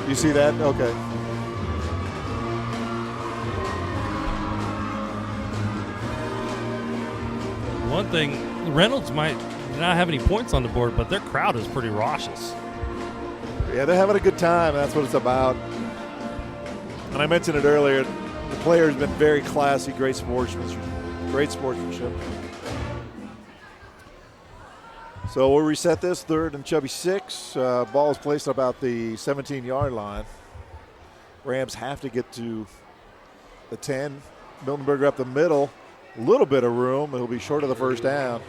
You see that? Okay. One thing, Reynolds might not have any points on the board, but their crowd is pretty raucous. Yeah, they're having a good time. That's what it's about. And I mentioned it earlier. The players have been very classy, great sportsmanship. So we'll reset this, 3rd and Chubby 6. Ball is placed about the 17-yard line. Rams have to get to the 10. Miltenberger up the middle. A little bit of room. It'll be short of the first down.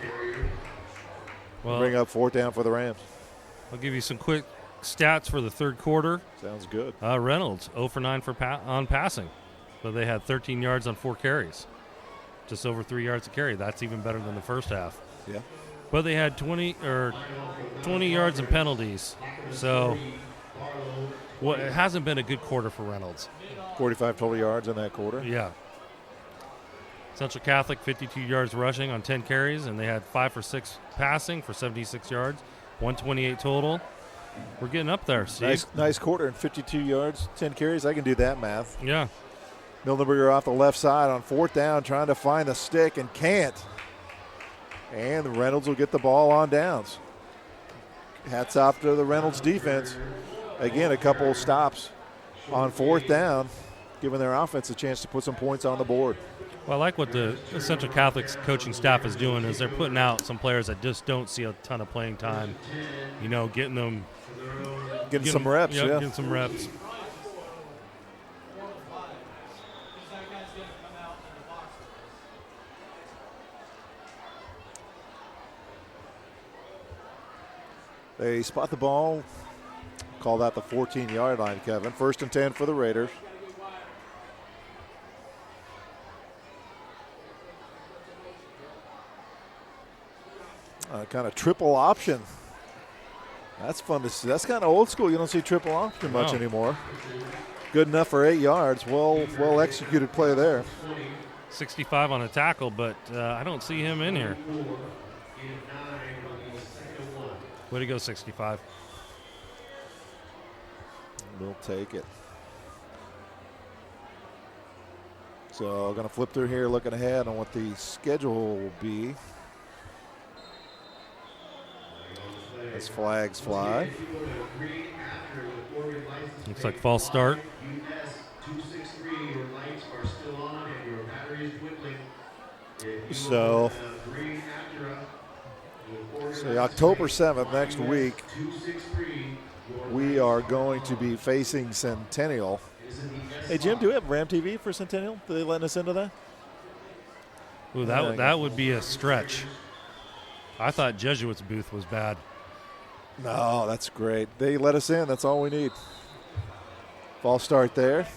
Well, Bring up 4th down for the Rams. I'll give you some quick stats for the third quarter. Sounds good. Reynolds, 0 for 9 on passing. But they had 13 yards on 4 carries. Just over 3 yards a carry. That's even better than the first half. Yeah. But they had 20 yards in penalties. So it hasn't been a good quarter for Reynolds. 45 total yards in that quarter. Yeah. Central Catholic, 52 yards rushing on 10 carries, and they had 5 for 6 passing for 76 yards, 128 total. We're getting up there, Steve. Nice quarter and 52 yards, 10 carries. I can do that math. Yeah. Mildenberger off the left side on 4th down, trying to find the stick and can't. And Reynolds will get the ball on downs. Hats off to the Reynolds defense. Again, a couple stops on 4th down, giving their offense a chance to put some points on the board. Well, I like what the Central Catholic's coaching staff is doing is they're putting out some players that just don't see a ton of playing time. You know, getting some reps, yeah. Getting some reps. They spot the ball. Call that the 14-yard line, Kevin. 1st and 10 for the Raiders. Kind of triple option. That's fun to see. That's kind of old school. You don't see triple option much anymore. Good enough for 8 yards. Well executed play there. 65 on a tackle, but I don't see him in here. Way to go, 65. We'll take it. So I'm going to flip through here, looking ahead on what the schedule will be. As flags fly. Looks like false start. So October 7th, next week, we are going to be facing Centennial. Hey, Jim, do we have Ram TV for Centennial? Are they letting us into that? Ooh, that would be a stretch. I thought Jesuits' booth was bad. No, that's great. They let us in. That's all we need. False start there.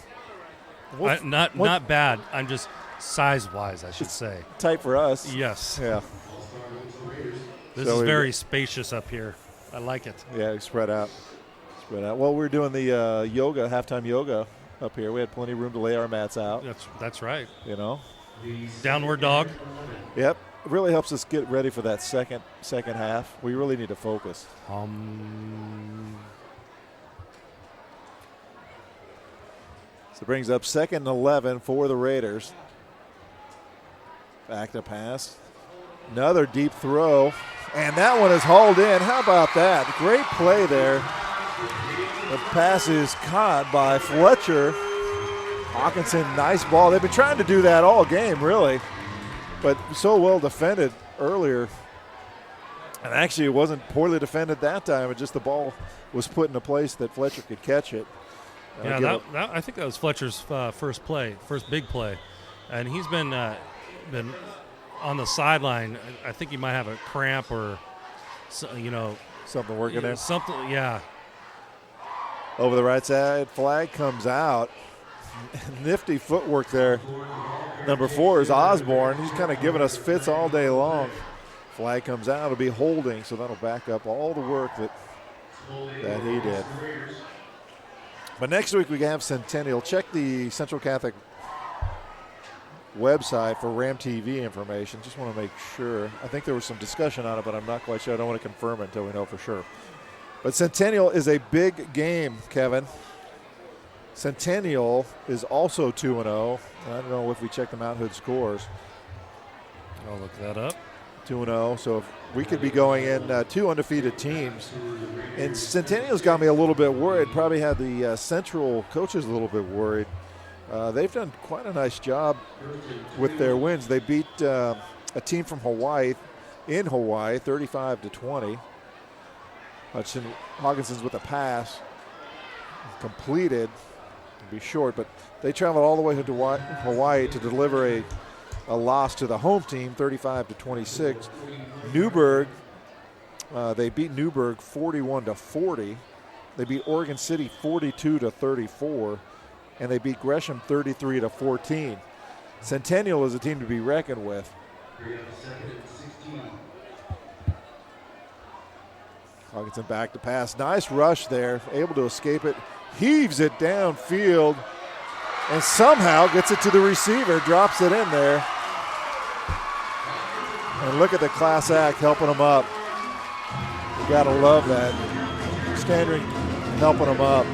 Not bad. I'm just size-wise, I should say. Tight for us. Yes. Yeah. This is very spacious up here. I like it. Yeah, spread out. Well, we're doing the yoga, halftime yoga up here. We had plenty of room to lay our mats out. That's right. You know. Downward dog. Yep. It really helps us get ready for that second half. We really need to focus. So it brings up 2nd and 11 for the Raiders. Back to pass. Another deep throw. And that one is hauled in. How about that? Great play there. The pass is caught by Fletcher. Hawkinson, nice ball. They've been trying to do that all game, really. But so well defended earlier. And actually, it wasn't poorly defended that time. It just the ball was put in a place that Fletcher could catch it. Yeah, I think that was Fletcher's first big play. And he's been on the sideline. I think he might have a cramp or, something working there. Something, yeah. Over the right side, flag comes out. Nifty footwork there. Number 4 is Osborne. He's kind of giving us fits all day long. Flag comes out. It'll be holding, so that'll back up all the work that he did. But next week we have Centennial. Check the Central Catholic website for Ram TV information. Just want to make sure. I think there was some discussion on it, but I'm not quite sure. I don't want to confirm it until we know for sure. But Centennial is a big game, Kevin. Centennial is also 2-0. I don't know if we check the Mount Hood scores. I'll look that up. 2-0, so we could be going in 2 undefeated teams. And Centennial's got me a little bit worried, probably had the Central coaches a little bit worried. They've done quite a nice job with their wins. They beat a team from Hawaii, in Hawaii, 35-20. Hawkinson's with a pass, completed, be short, but they traveled all the way to Hawaii to deliver a loss to the home team, 35-26. Newburgh, they beat Newburgh 41-40. They beat Oregon City 42-34, and they beat Gresham 33-14. Centennial is a team to be reckoned with. Hawkinson back to pass. Nice rush there, able to escape it. Heaves it downfield and somehow gets it to the receiver, drops it in there. And look at the class act helping him up. You gotta love that. Standing, helping him up.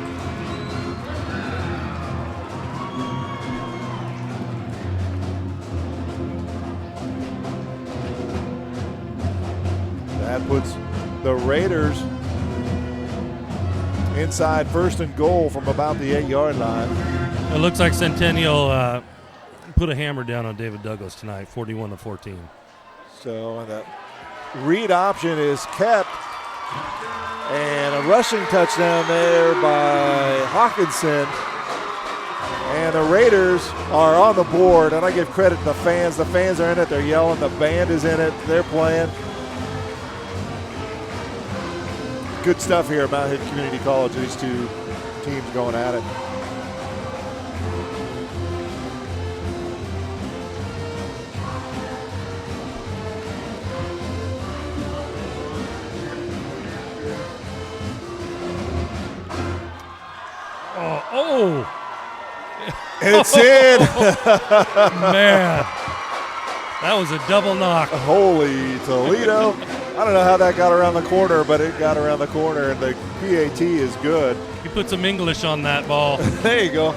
That puts the Raiders inside 1st and goal from about the 8-yard line. It looks like Centennial put a hammer down on David Douglas tonight, 41-14. So that read option is kept, and a rushing touchdown there by Hawkinson. And the Raiders are on the board, and I give credit to the fans. The fans are in it. They're yelling. The band is in it. They're playing. Good stuff here at Mount Hood Community College. These two teams going at it. Oh. It's in. Man. That was a double knock. Holy Toledo. I don't know how that got around the corner, but it got around the corner, and the PAT is good. You put some English on that ball. There you go.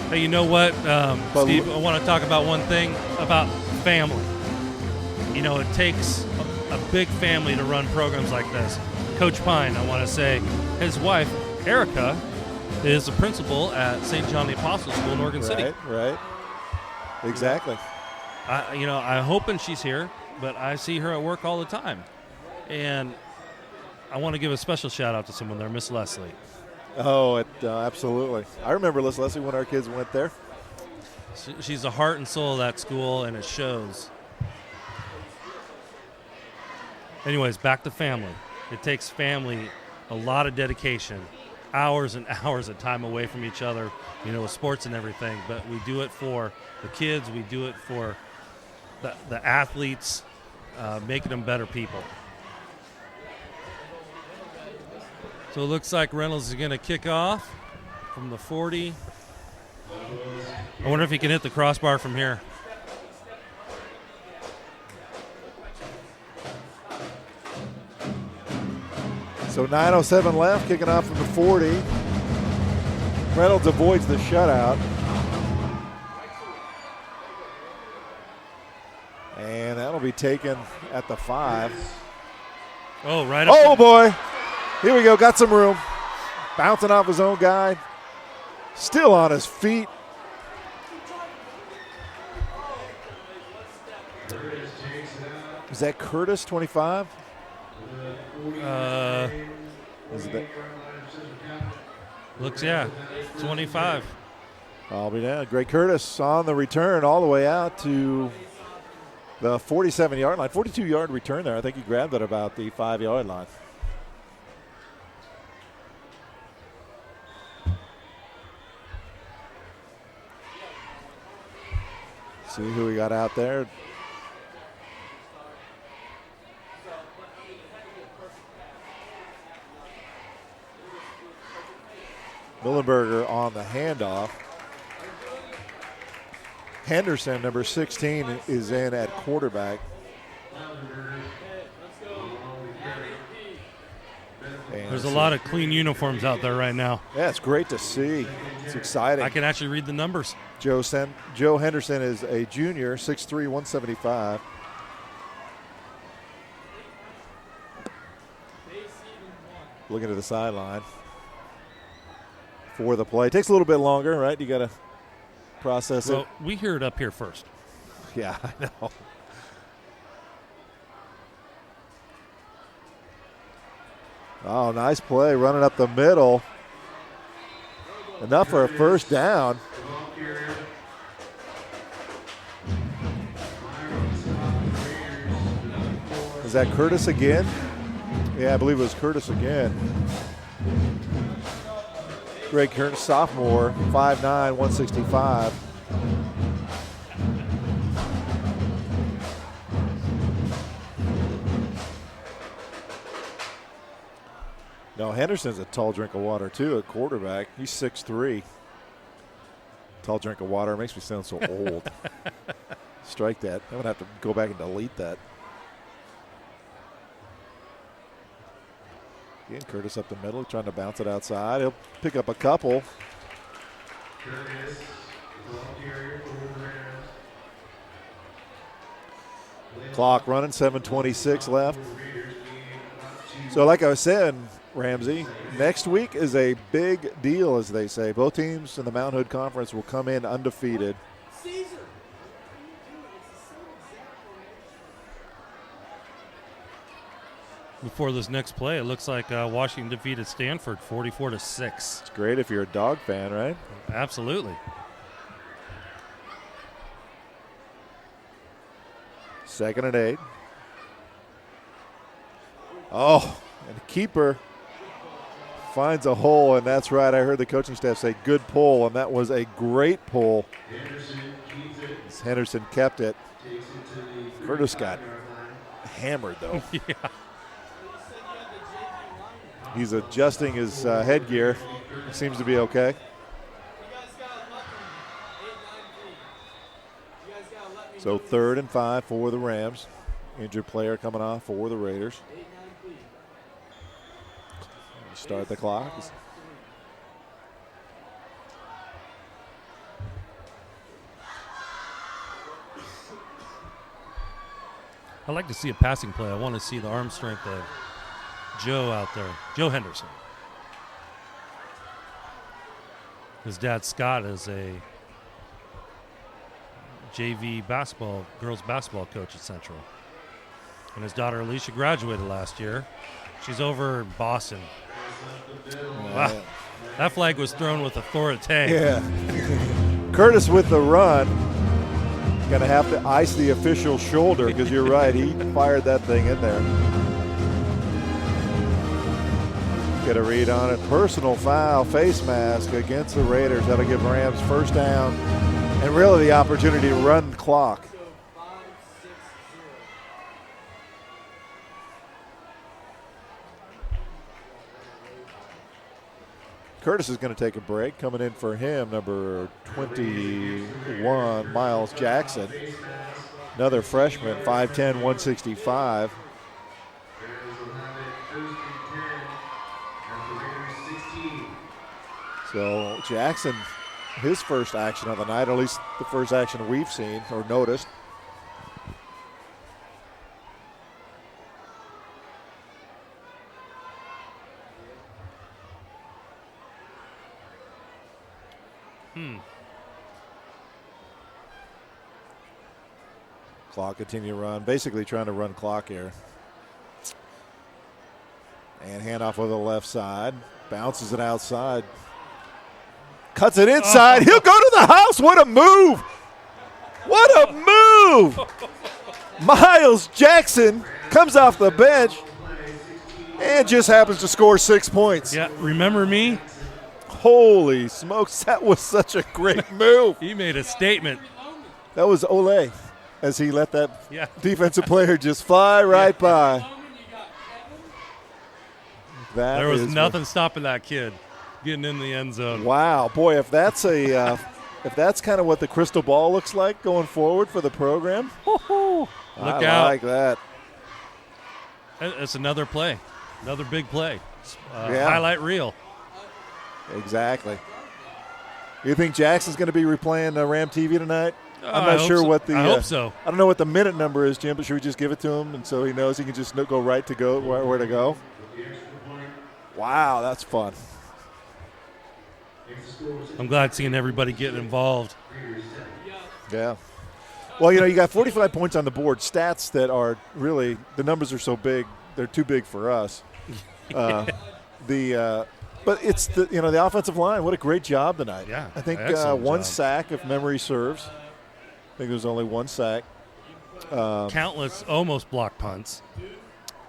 Hey, you know what, Steve? I want to talk about one thing about family. You know, it takes a big family to run programs like this. Coach Pine, I want to say, his wife, Erica, is the principal at St. John the Apostle School in Oregon City. Right. Exactly. I'm hoping she's here, but I see her at work all the time. And I want to give a special shout-out to someone there, Miss Leslie. Oh, absolutely. I remember Miss Leslie when our kids went there. She's the heart and soul of that school, and it shows. Anyways, back to family. It takes family a lot of dedication, hours and hours of time away from each other, with sports and everything. But we do it for the kids. We do it for the athletes, making them better people. So it looks like Reynolds is going to kick off from the 40. I wonder if he can hit the crossbar from here. So 9:07 left, kicking off from the 40. Reynolds avoids the shutout. And that'll be taken at the 5. Oh, right up. Oh, boy. Here we go. Got some room. Bouncing off his own guy. Still on his feet. Is that Curtis, 25? Is that? Looks, 25. I'll be down. Greg Curtis on the return all the way out to the 47-yard line. 42-yard return there. I think he grabbed it about the 5-yard line. See who we got out there. Millenberger on the handoff. Henderson, number 16, is in at quarterback. And There's a lot of clean uniforms out there right now. Yeah, it's great to see. It's exciting. I can actually read the numbers. Joe Henderson is a junior, 6'3", 175. Looking at the sideline for the play. Takes a little bit longer, right? You got to process it. Well, we hear it up here first. Yeah, I know. Oh, nice play running up the middle. Enough for a first down. Is that Curtis again? Yeah, I believe it was Curtis again. Greg Curtis, sophomore, 5'9", 165. No, Henderson's a tall drink of water, too, at quarterback. He's 6'3". Tall drink of water makes me sound so old. Strike that. I'm going to have to go back and delete that. Again, Curtis up the middle, trying to bounce it outside. He'll pick up a couple. Clock running, 7:26 left. So like I was saying, Ramsey, next week is a big deal, as they say. Both teams in the Mount Hood Conference will come in undefeated. Before this next play, it looks like Washington defeated Stanford 44-6. It's great if you're a Dog fan, right? Absolutely. Second and 8. Oh, and the keeper finds a hole, and that's right. I heard the coaching staff say good pull, and that was a great pull. Henderson kept it. Curtis got hammered, though. Yeah. He's adjusting his headgear. Seems to be okay. So 3rd and 5 for the Rams. Injured player coming off for the Raiders. Start the clock. I like to see a passing play. I want to see the arm strength of Joe out there, Joe Henderson. His dad, Scott, is a JV girls basketball coach at Central. And his daughter, Alicia, graduated last year. She's over in Boston. Wow. That flag was thrown with authority. Yeah. Curtis with the run. Going to have to ice the official's shoulder because you're right. He fired that thing in there. Get a read on it. Personal foul, face mask against the Raiders. That'll give Rams first down and really the opportunity to run the clock. Curtis is going to take a break. Coming in for him, number 21, Miles Jackson. Another freshman, 5'10", 165. So Jackson, his first action of the night, at least the first action we've seen or noticed. Clock continue to run, basically trying to run clock here. And handoff over the left side, bounces it outside. Cuts it inside. He'll go to the house. What a move. What a move. Miles Jackson comes off the bench and just happens to score 6 points. Yeah, remember me? Holy smokes, that was such a great move. He made a statement. That was Ole as he let that Yeah. defensive player just fly right by. That There was is nothing stopping that kid getting in the end zone. Wow, boy! If that's if that's kind of what the crystal ball looks like going forward for the program, Look I out. like that. It's another play, another big play. Yeah. Highlight reel. Exactly. You think Jackson's going to be replaying Ram TV tonight? I'm I not hope sure so. what the. I hope so. I don't know what the minute number is, Jim. But should we just give it to him, and so he knows he can just go right to go where to go? Wow, that's fun. I'm glad seeing everybody getting involved. Yeah. Well, you got 45 points on the board. Stats that are really the numbers are so big, they're too big for us. But it's the offensive line. What a great job tonight. Yeah, I think excellent one job. sack, if memory serves. I think there's only one sack Countless almost block punts.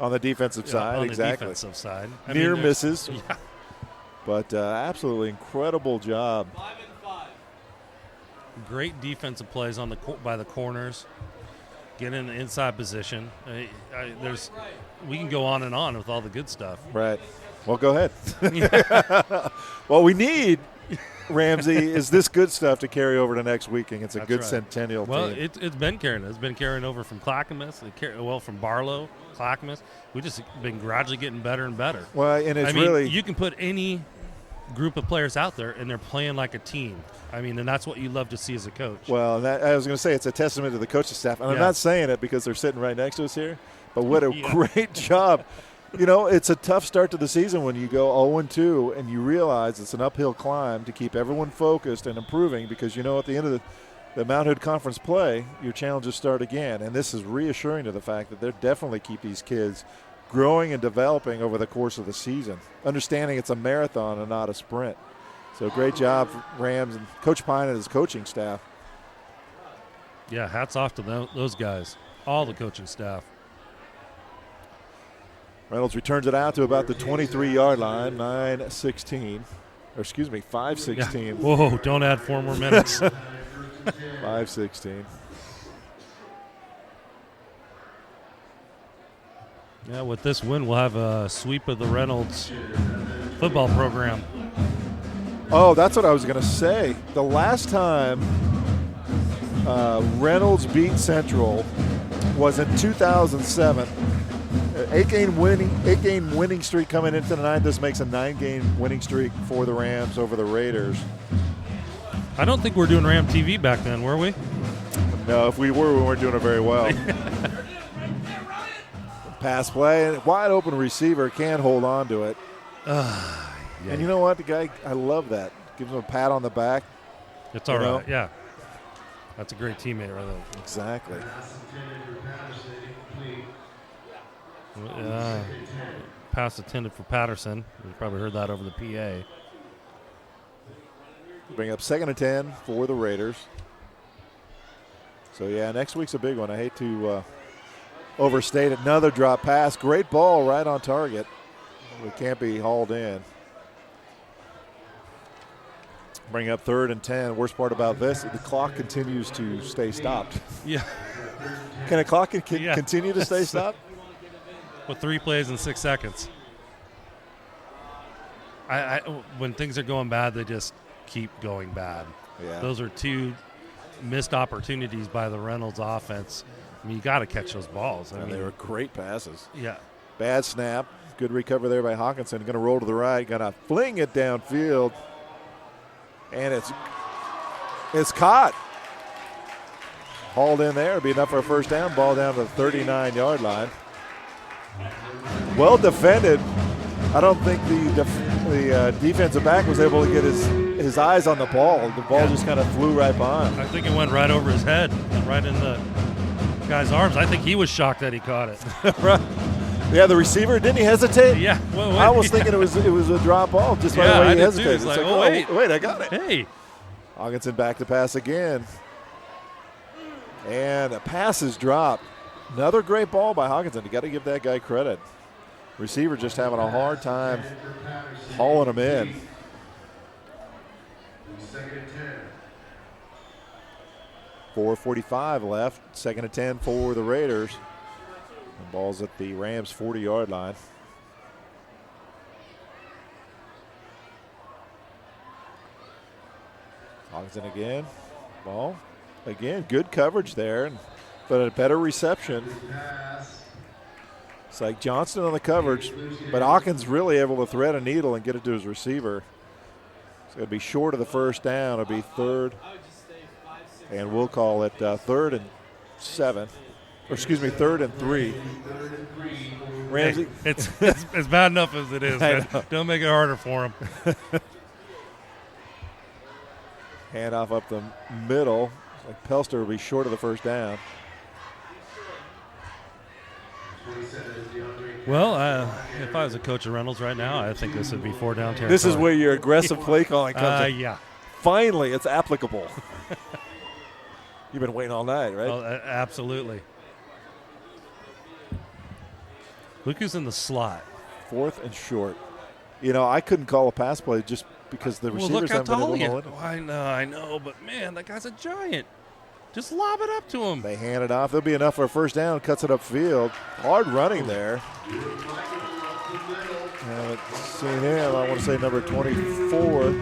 on the defensive side. On Exactly. the defensive side. Near there's- misses, Yeah. but absolutely incredible job. Great defensive plays on by the corners. Get in the inside position. We can go on and on with all the good stuff. Right. Well, go ahead. What we need, Ramsey, is this good stuff to carry over to next week against a That's good right. Centennial Well, team. it's been carrying. It's been carrying over from Clackamas. From Barlow, Clackamas. We just been gradually getting better and better. Well, and it's I mean, really you can put any group of players out there, and they're playing like a team. I mean, and that's what you love to see as a coach. well. I was going to say it's a testament to the coaching staff, and I'm Yeah. not saying it because they're sitting right next to us here. But what a Yeah. great job! It's a tough start to the season when you go 0-2 and you realize it's an uphill climb to keep everyone focused and improving because at the end of the Mount Hood Conference play, your challenges start again. And this is reassuring to the fact that they'll definitely keep these kids growing and developing over the course of the season, understanding it's a marathon and not a sprint. So great job, Rams and Coach Pine and his coaching staff. Yeah, hats off to those guys, all the coaching staff. Reynolds returns it out to about the 23-yard line, 5:16. Yeah. Whoa, don't add 4 more minutes. 5:16. Yeah, with this win, we'll have a sweep of the Reynolds football program. Oh, that's what I was going to say. The last time Reynolds beat Central was in 2007. Eight-game winning streak coming into the ninth. This makes a 9-game winning streak for the Rams over the Raiders. I don't think we were doing Ram TV back then, were we? No, if we were, we weren't doing it very well. Pass play, wide open receiver, can't hold on to it. And you know what? The guy, I love that. Gives him a pat on the back. It's all You know? right, yeah. That's a great teammate right there. Exactly. Pass intended for Patterson. You probably heard that over the PA. Bring up 2nd and 10 for the Raiders. So, yeah, next week's a big one. I hate to overstate it. Another drop pass. Great ball right on target. It can't be hauled in. Bring up 3rd and 10. Worst part about this, the clock continues to stay stopped. Yeah. Can a clock Yeah. continue to stay stopped? With 3 plays in 6 seconds. When things are going bad, they just keep going bad. Yeah. Those are 2 missed opportunities by the Reynolds offense. I mean, you got to catch those balls. I And mean, they were great passes. yeah. Bad snap. Good recover there by Hawkinson. Going to roll to the right. Going to fling it downfield. And it's caught. Hauled in there. It'll be enough for a first down. Ball down to the 39-yard line. Well defended. I don't think the defensive back was able to get his eyes on the ball. The ball just kind of flew right by him. I think it went right over his head, right in the guy's arms. I think he was shocked that he caught it. Right. Yeah, the receiver, didn't he hesitate? Yeah. Well, I was thinking it was a drop ball just by the way I he did too. hesitated. It's like, oh, wait, I got it. Hey. Hawkinson back to pass again. And a pass is dropped. Another great ball by Hawkinson. You got to give that guy credit. Receiver just having a hard time hauling him in. 2nd and 10. 4 4:45 left. 2nd and 10 for the Raiders. The ball's at the Rams' 40-yard line. Hawkinson again. Ball. Again, good coverage there, but a better reception. It's like Johnston on the coverage, but Hawkins really able to thread a needle and get it to his receiver. It's going to be short of the first down. It'll be 3rd, and we'll call it 3rd and 7. Or excuse me, 3rd and 3. Ramsey. Hey, it's bad enough as it is, man. Don't make it harder for him. Handoff up the middle. Like Pelster will be short of the first down. Well, if I was a coach of Reynolds right now, I think this would be 4-down territory. This is where your aggressive play calling comes in. Yeah. Finally, it's applicable. You've been waiting all night, right? Oh, absolutely. Look who's in the slot. 4th and short. You know, I couldn't call a pass play just because the receivers look how haven't been tall able he to is. hold it. Oh, I know, but man, that guy's a giant. Just lob it up to him. They hand it off. There'll be enough for a first down. Cuts it upfield. Hard running there. Haven't seen him. I want to say number 24.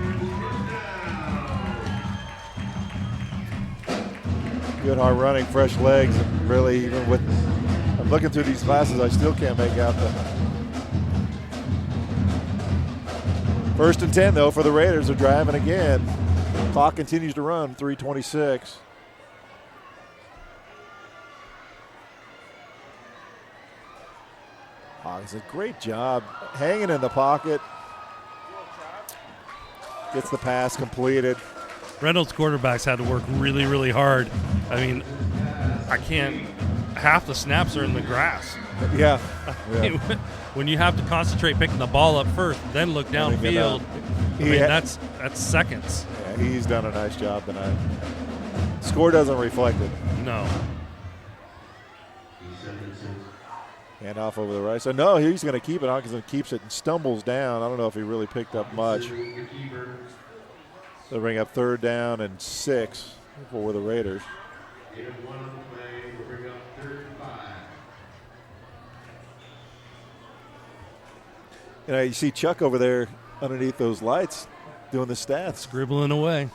Good hard running, fresh legs, and really even with I'm looking through these glasses, I still can't make out the 1st and 10 though for the Raiders. They're driving again. Clock continues to run. 3:26. Hawkins, a great job hanging in the pocket. Gets the pass completed. Reynolds quarterbacks had to work really, really hard. I mean, half the snaps are in the grass. Yeah. When you have to concentrate picking the ball up first, then look downfield, that's seconds. Yeah, he's done a nice job tonight. Score doesn't reflect it. No. Hand off over the right. So, no, he's going to keep it. Hawkinson keeps it and stumbles down. I don't know if he really picked up much. They'll bring up 3rd down and 6 for the Raiders. You know, you see Chuck over there underneath those lights doing the stats. Scribbling away.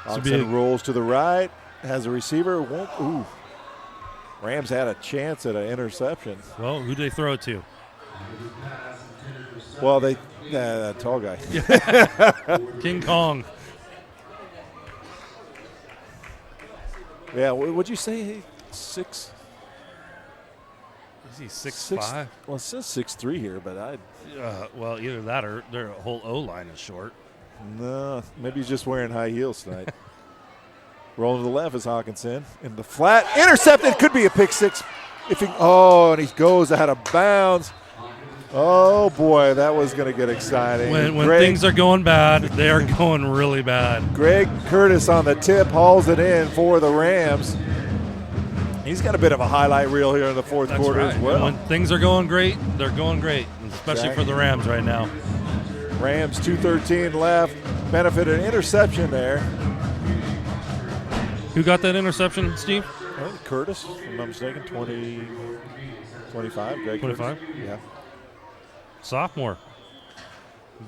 Hawkinson rolls to the right. Has a receiver. Ooh. Rams had a chance at an interception. Well, who did they throw it to? Well, that tall guy. King Kong. Yeah, what'd you say? 6? Is he 6'5"? Well, it says 6'3" here, but well, either that or their whole O-line is short. No, maybe he's just wearing high heels tonight. Rolling to the left is Hawkinson. In the flat. Intercepted. Could be a pick six. And he goes out of bounds. Oh, boy, that was going to get exciting. When things are going bad, they are going really bad. Greg Curtis on the tip hauls it in for the Rams. He's got a bit of a highlight reel here in the fourth quarter as well. When things are going great, they're going great, especially for the Rams right now. Rams 2:13 left. Benefited an interception there. Who got that interception, Steve? Curtis, if I'm not mistaken, 25. Greg 25? Curtis. Yeah. Sophomore.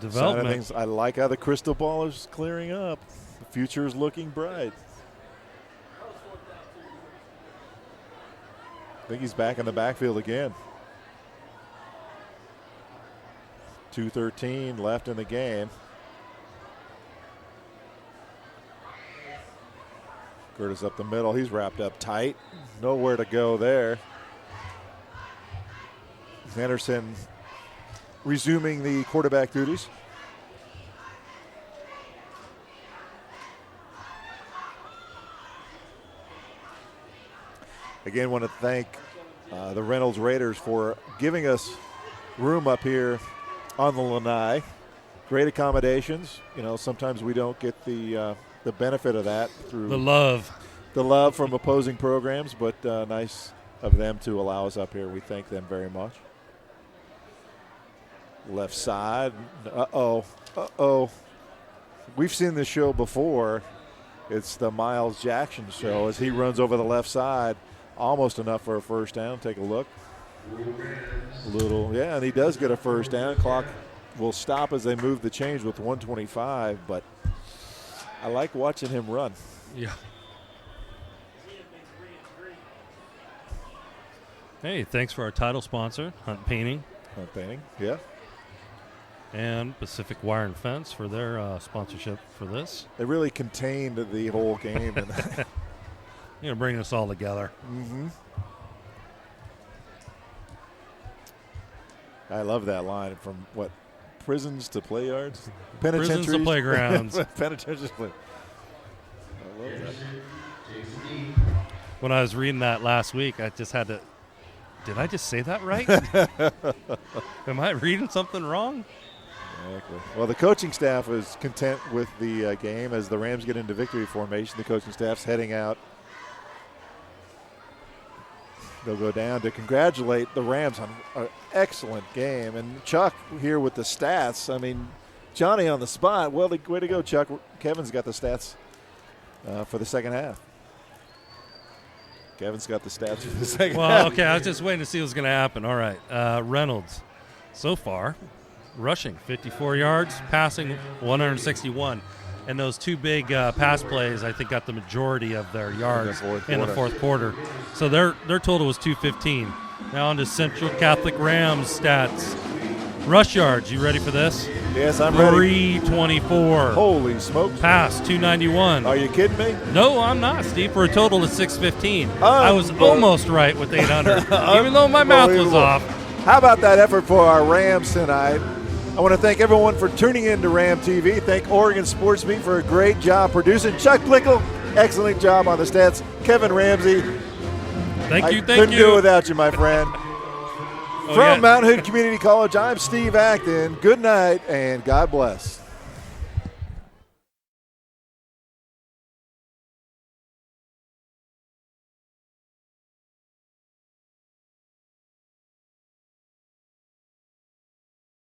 Development. I like how the crystal ball is clearing up. The future is looking bright. I think he's back in the backfield again. 2:13 left in the game. Curtis up the middle. He's wrapped up tight. Nowhere to go there. Henderson resuming the quarterback duties. Again, want to thank the Reynolds Raiders for giving us room up here on the lanai. Great accommodations. You know, sometimes we don't get the benefit of that through the love from opposing programs, but nice of them to allow us up here. We thank them very much. Left side. we've seen this show before. It's the Miles Jackson show as he runs over the left side, almost enough for a first down. Take a look. Yeah, and he does get a first down. Clock will stop as they move the change with 1:25, but I like watching him run. Yeah. Hey, thanks for our title sponsor, Hunt Painting. Hunt Painting, yeah. And Pacific Wire and Fence for their sponsorship for this. They really contained the whole game. Bring us all together. Mm-hmm. I love that line from prisons to play yards? Prisons to playgrounds. Penitentiaries to play. I love that. When I was reading that last week, I just had to, did I just say that right? Am I reading something wrong? Exactly. Well, the coaching staff is content with the game as the Rams get into victory formation. The coaching staff's heading out. They'll go down to congratulate the Rams on an excellent game. And Chuck here with the stats. I mean, Johnny on the spot. Well, way to go, Chuck. Kevin's got the stats for the second half. Kevin's got the stats for the second half. Well, okay, I was just waiting to see what was going to happen. All right, Reynolds, so far, rushing 54 yards, passing 161. And those two big pass plays, I think, got the majority of their yards in the fourth quarter. So their total was 215. Now on to Central Catholic Rams stats. Rush yards, you ready for this? Yes, I'm ready. 324. Holy smokes. Pass, 291. Are you kidding me? No, I'm not, Steve, for a total of 615. I was almost right with 800, even though my math was off. How about that effort for our Rams tonight? I want to thank everyone for tuning in to Ram TV. Thank Oregon Sports Beat for a great job producing. Chuck Blickel, excellent job on the stats. Kevin Ramsey. Thank you. Couldn't do it without you, my friend. From Mount Hood Community College, I'm Steve Acton. Good night and God bless.